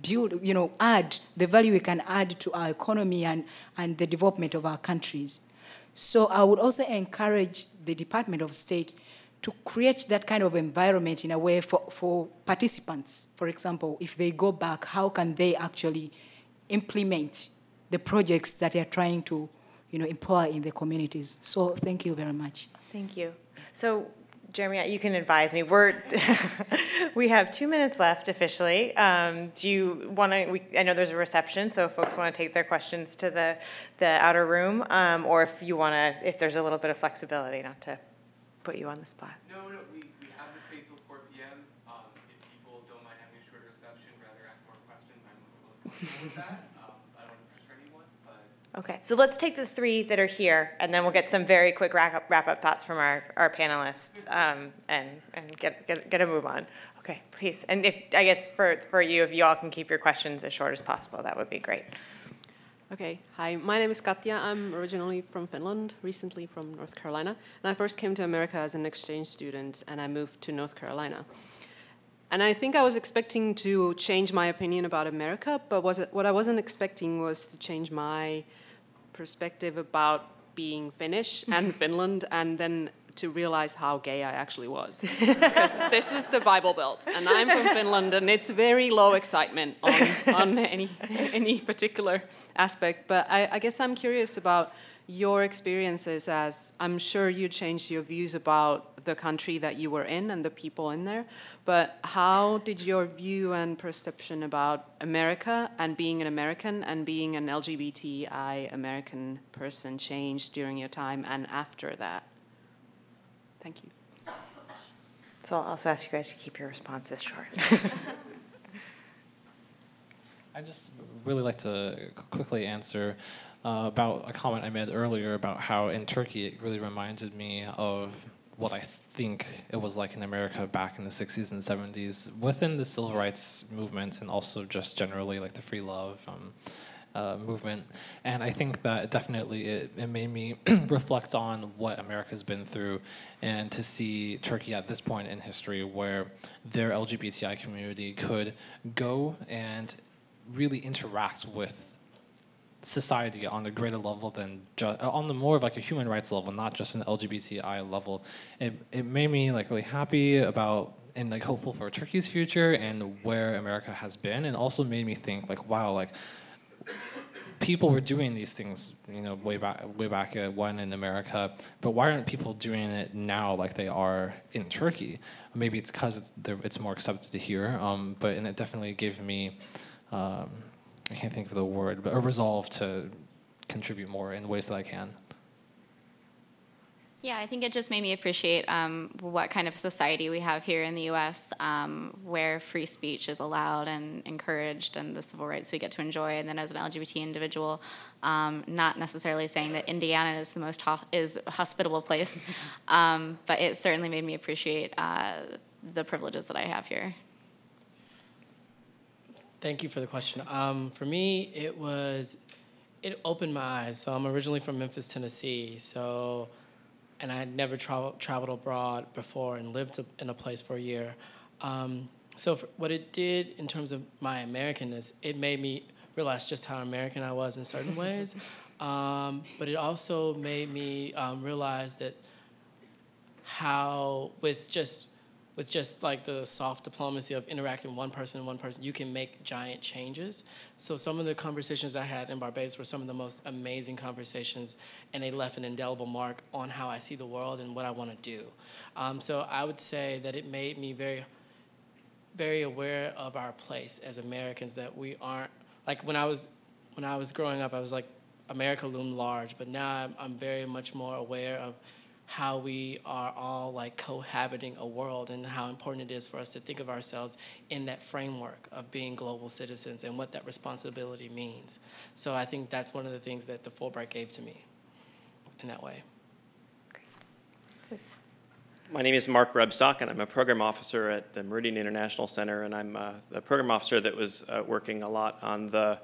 build, add, the value we can add to our economy and the development of our countries. So I would also encourage the Department of State to create that kind of environment in a way for participants. For example, if they go back, how can they actually implement the projects that they're trying to employ in the communities? So thank you very much. Thank you. So Jeremy, you can advise me. We have 2 minutes left officially. Do you want to? I know there's a reception, so if folks want to take their questions to the outer room, or if you want to, if there's a little bit of flexibility, not to put you on the spot. No, we have the space till 4 p.m. If people don't mind having a shorter reception, rather ask more questions, I'm most comfortable with that. I don't want to pressure anyone, but. Okay, so let's take the 3 that are here, and then we'll get some very quick wrap-up thoughts from our panelists, and get a move on. Okay, please. And I guess for you, if you all can keep your questions as short as possible, that would be great. Okay, hi, my name is Katja. I'm originally from Finland, recently from North Carolina. And I first came to America as an exchange student, and I moved to North Carolina. And I think I was expecting to change my opinion about America, but what I wasn't expecting was to change my perspective about being Finnish and Finland, and then to realize how gay I actually was. Because this was the Bible Belt, and I'm from Finland, and it's very low excitement on any particular aspect. But I guess I'm curious about your experiences, as I'm sure you changed your views about the country that you were in and the people in there. But how did your view and perception about America and being an American and being an LGBTI American person change during your time and after that? Thank you. So I'll also ask you guys to keep your responses short. I just really like to quickly answer. about a comment I made earlier about how in Turkey it really reminded me of what I think it was like in America back in the 60s and 70s within the civil rights movement and also just generally like the free love movement. And I think that definitely it made me reflect on what America's been through and to see Turkey at this point in history where their LGBTI community could go and really interact with society on a greater level than on the more of like a human rights level, not just an LGBTI level. It made me like really happy about and like hopeful for Turkey's future and where America has been, and also made me think like, wow, like people were doing these things, you know, way back when in America, but why aren't people doing it now like they are in Turkey? Maybe it's because it's more accepted here, but and it definitely gave me. I can't think of the word, but a resolve to contribute more in ways that I can. Yeah, I think it just made me appreciate what kind of society we have here in the U.S., where free speech is allowed and encouraged, and the civil rights we get to enjoy. And then as an LGBT individual, not necessarily saying that Indiana is the most is a hospitable place, but it certainly made me appreciate the privileges that I have here. Thank you for the question. For me, it opened my eyes. So I'm originally from Memphis, Tennessee. And I had never traveled abroad before and lived in a place for a year. What it did in terms of my Americanness, it made me realize just how American I was in certain ways. But it also made me realize that how with just like the soft diplomacy of interacting one person, you can make giant changes. So some of the conversations I had in Barbados were some of the most amazing conversations, and they left an indelible mark on how I see the world and what I want to do. So I would say that it made me very, very aware of our place as Americans, that we aren't, like when I was growing up, I was like, America loomed large, but now I'm very much more aware of how we are all like cohabiting a world and how important it is for us to think of ourselves in that framework of being global citizens and what that responsibility means. So I think that's one of the things that the Fulbright gave to me in that way. My name is Mark Rebstock, and I'm a program officer at the Meridian International Center, and I'm the program officer that was working a lot on the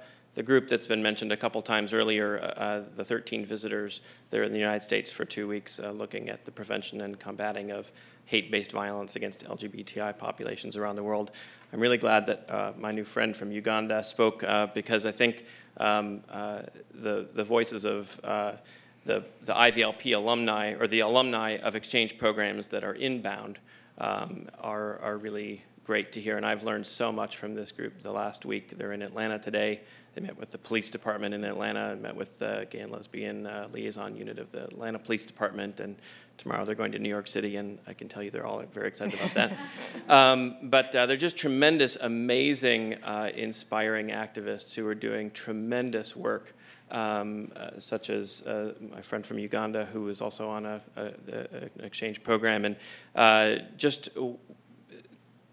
group that's been mentioned a couple times earlier, the 13 visitors. They're in the United States for 2 weeks looking at the prevention and combating of hate-based violence against LGBTI populations around the world. I'm really glad that my new friend from Uganda spoke because I think the voices of the IVLP alumni, or the alumni of exchange programs that are inbound, are really great to hear. And I've learned so much from this group the last week. They're in Atlanta today. They met with the police department in Atlanta and met with the gay and lesbian liaison unit of the Atlanta Police Department. And tomorrow they're going to New York City, and I can tell you they're all very excited about that. But they're just tremendous, amazing, inspiring activists who are doing tremendous work, such as my friend from Uganda, who is also on an exchange program, and just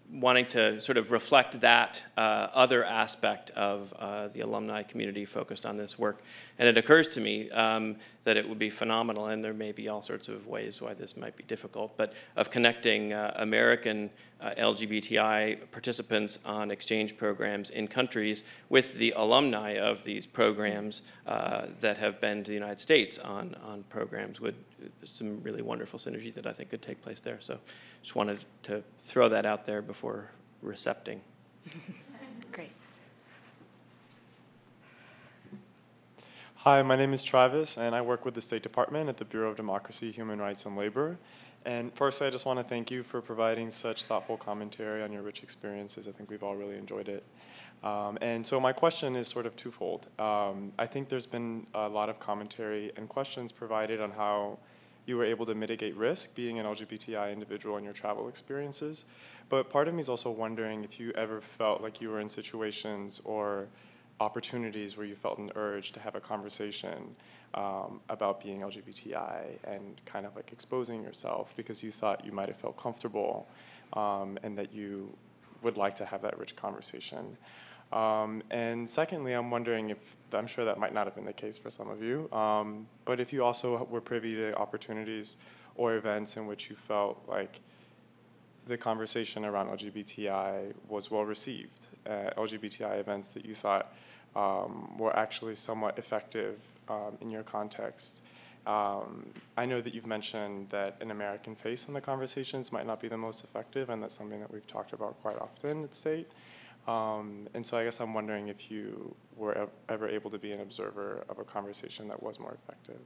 wanting to sort of reflect that other aspect of the alumni community focused on this work. And it occurs to me that it would be phenomenal, and there may be all sorts of ways why this might be difficult, but of connecting American LGBTI participants on exchange programs in countries with the alumni of these programs that have been to the United States on programs, would some really wonderful synergy that I think could take place there. So just wanted to throw that out there before recepting. Great. Hi, my name is Travis, and I work with the State Department at the Bureau of Democracy, Human Rights, and Labor. And first, I just want to thank you for providing such thoughtful commentary on your rich experiences. I think we've all really enjoyed it. And so my question is sort of twofold. I think there's been a lot of commentary and questions provided on how you were able to mitigate risk being an LGBTI individual in your travel experiences. But part of me is also wondering if you ever felt like you were in situations or opportunities where you felt an urge to have a conversation about being LGBTI and kind of like exposing yourself because you thought you might have felt comfortable and that you would like to have that rich conversation. And secondly, I'm wondering if, I'm sure that might not have been the case for some of you, but if you also were privy to opportunities or events in which you felt like the conversation around LGBTI was well received, LGBTI events that you thought were actually somewhat effective in your context. I know that you've mentioned that an American face in the conversations might not be the most effective, and that's something that we've talked about quite often at State. And so I guess I'm wondering if you were ever able to be an observer of a conversation that was more effective.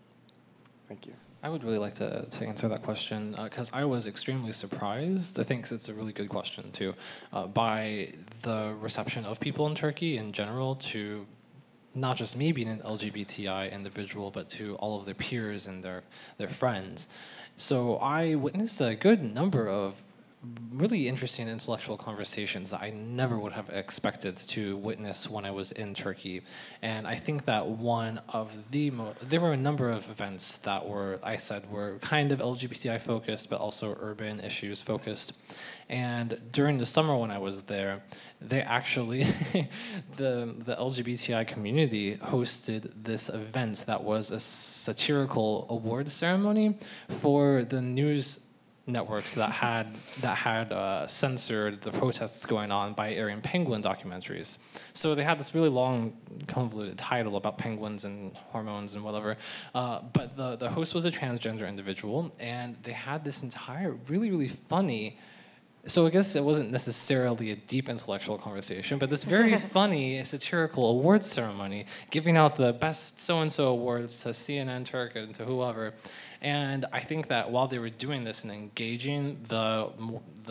Thank you. I would really like to answer that question because I was extremely surprised. I think it's a really good question too, by the reception of people in Turkey in general to not just me being an LGBTI individual, but to all of their peers and their friends. So I witnessed a good number of really interesting intellectual conversations that I never would have expected to witness when I was in Turkey. And I think that one of there were a number of events that were kind of LGBTI focused, but also urban issues focused. And during the summer when I was there, they actually, the LGBTI community hosted this event that was a satirical award ceremony for the news networks that had censored the protests going on by airing penguin documentaries. So they had this really long, convoluted title about penguins and hormones and whatever. But the host was a transgender individual, and they had this entire really, really funny. So I guess it wasn't necessarily a deep intellectual conversation, but this very funny satirical awards ceremony, giving out the best so-and-so awards to CNN Turk and to whoever. And I think that while they were doing this and engaging the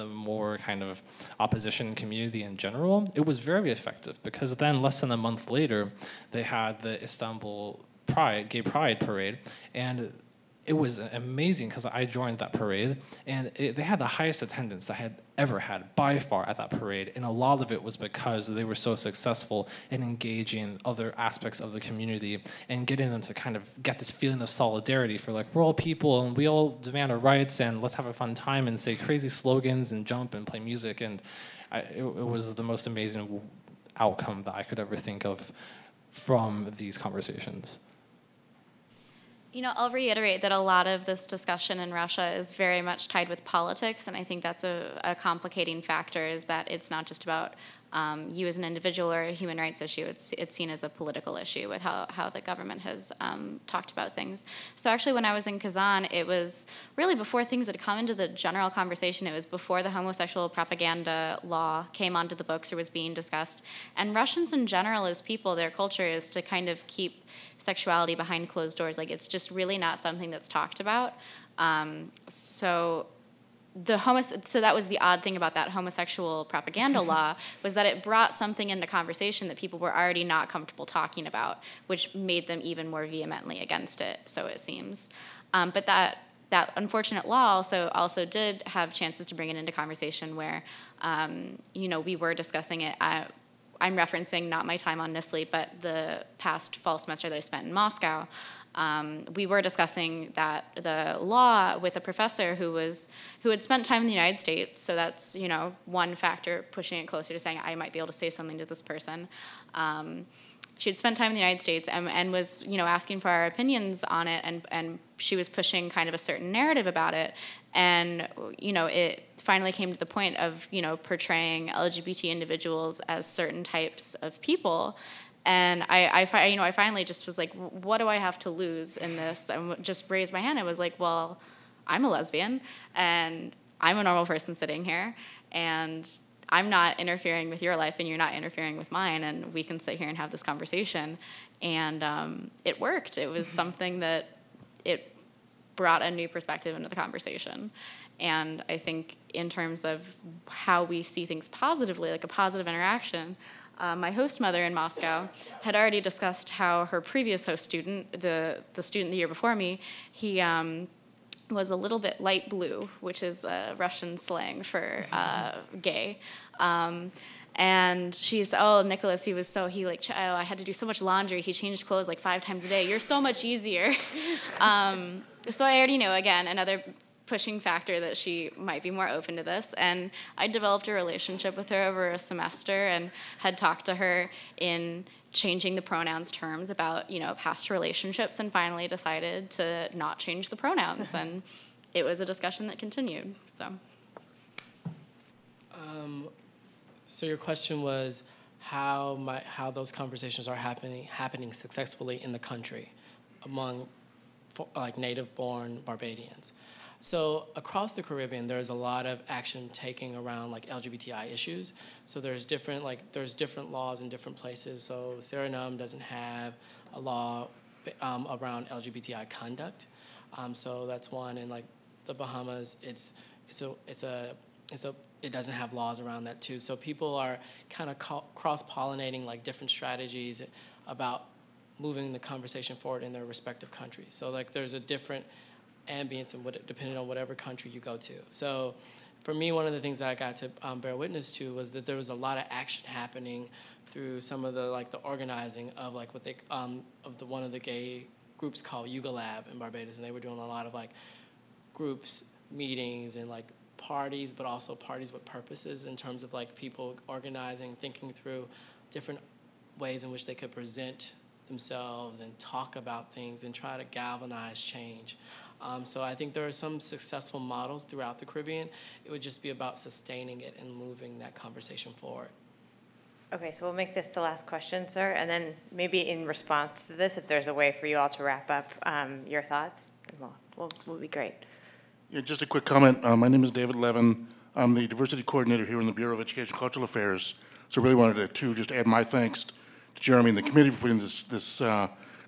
more kind of opposition community in general, it was very effective because then less than a month later, they had the Istanbul Gay Pride Parade, and it was amazing because I joined that parade, and they had the highest attendance I had ever had by far at that parade, and a lot of it was because they were so successful in engaging other aspects of the community and getting them to kind of get this feeling of solidarity for like, we're all people and we all demand our rights and let's have a fun time and say crazy slogans and jump and play music, and it was the most amazing outcome that I could ever think of from these conversations. You know, I'll reiterate that a lot of this discussion in Russia is very much tied with politics, and I think that's a complicating factor, is that it's not just about you as an individual or a human rights issue. It's seen as a political issue with how the government has talked about things. So actually when I was in Kazan, it was really before things had come into the general conversation. It was before the homosexual propaganda law came onto the books or was being discussed. And Russians in general as people, their culture is to kind of keep sexuality behind closed doors. Like, it's just really not something that's talked about. So that was the odd thing about that homosexual propaganda law, was that it brought something into conversation that people were already not comfortable talking about, which made them even more vehemently against it, so it seems. But that unfortunate law also did have chances to bring it into conversation where, we were discussing it. I'm referencing not my time on NISLI, but the past fall semester that I spent in Moscow. We were discussing the law with a professor who had spent time in the United States, so that's one factor pushing it closer to saying I might be able to say something to this person. She had spent time in the United States and was asking for our opinions on it, and she was pushing kind of a certain narrative about it, and it finally came to the point of portraying LGBT individuals as certain types of people. And I finally just was like, what do I have to lose in this? And just raised my hand. I was like, well, I'm a lesbian, and I'm a normal person sitting here, and I'm not interfering with your life, and you're not interfering with mine, and we can sit here and have this conversation. And it worked. It was something that it brought a new perspective into the conversation. And I think in terms of how we see things positively, like a positive interaction, my host mother in Moscow had already discussed how her previous host student, the student the year before me, he was a little bit light blue, which is Russian slang for gay. And she's, Nicholas, I had to do so much laundry. He changed clothes like 5 times a day. You're so much easier. So I already knew, again, another pushing factor that she might be more open to this. And I developed a relationship with her over a semester and had talked to her in changing the pronouns terms about, past relationships, and finally decided to not change the pronouns. And it was a discussion that continued, so. So your question was how those conversations are happening successfully in the country among native-born Barbadians. So across the Caribbean, there's a lot of action taking around LGBTI issues. So there's different laws in different places. So Suriname doesn't have a law around LGBTI conduct. So that's one. And the Bahamas, it doesn't have laws around that too. So people are kind of cross-pollinating different strategies about moving the conversation forward in their respective countries. So there's a different ambience and depending on whatever country you go to. So for me, one of the things that I got to bear witness to was that there was a lot of action happening through some of the the organizing of what they one of the gay groups called Yuga Lab in Barbados, and they were doing a lot of groups, meetings, and parties, but also parties with purposes in terms of people organizing, thinking through different ways in which they could present themselves and talk about things and try to galvanize change. So I think there are some successful models throughout the Caribbean. It would just be about sustaining it and moving that conversation forward. Okay, so we'll make this the last question, sir, and then maybe in response to this, if there's a way for you all to wrap up your thoughts, will be great. Yeah, just a quick comment. My name is David Levin. I'm the diversity coordinator here in the Bureau of Education and Cultural Affairs. So really wanted to just add my thanks to Jeremy and the committee for putting this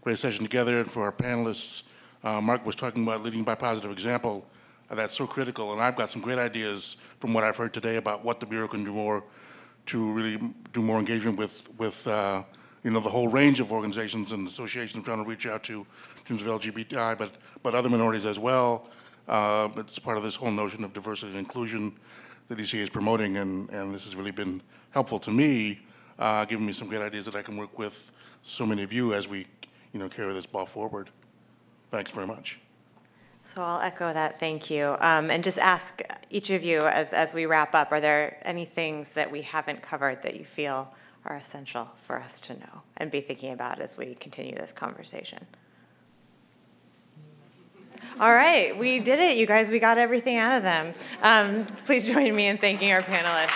great session together, and for our panelists. Mark was talking about leading by positive example. That's so critical, and I've got some great ideas from what I've heard today about what the Bureau can do more to really do more engagement with the whole range of organizations and associations trying to reach out to in terms of LGBTI, but other minorities as well. It's part of this whole notion of diversity and inclusion that ECA is promoting, and this has really been helpful to me, giving me some great ideas that I can work with so many of you as we carry this ball forward. Thanks very much. So I'll echo that, thank you. And just ask each of you as we wrap up, are there any things that we haven't covered that you feel are essential for us to know and be thinking about as we continue this conversation? All right, we did it, you guys. We got everything out of them. Please join me in thanking our panelists.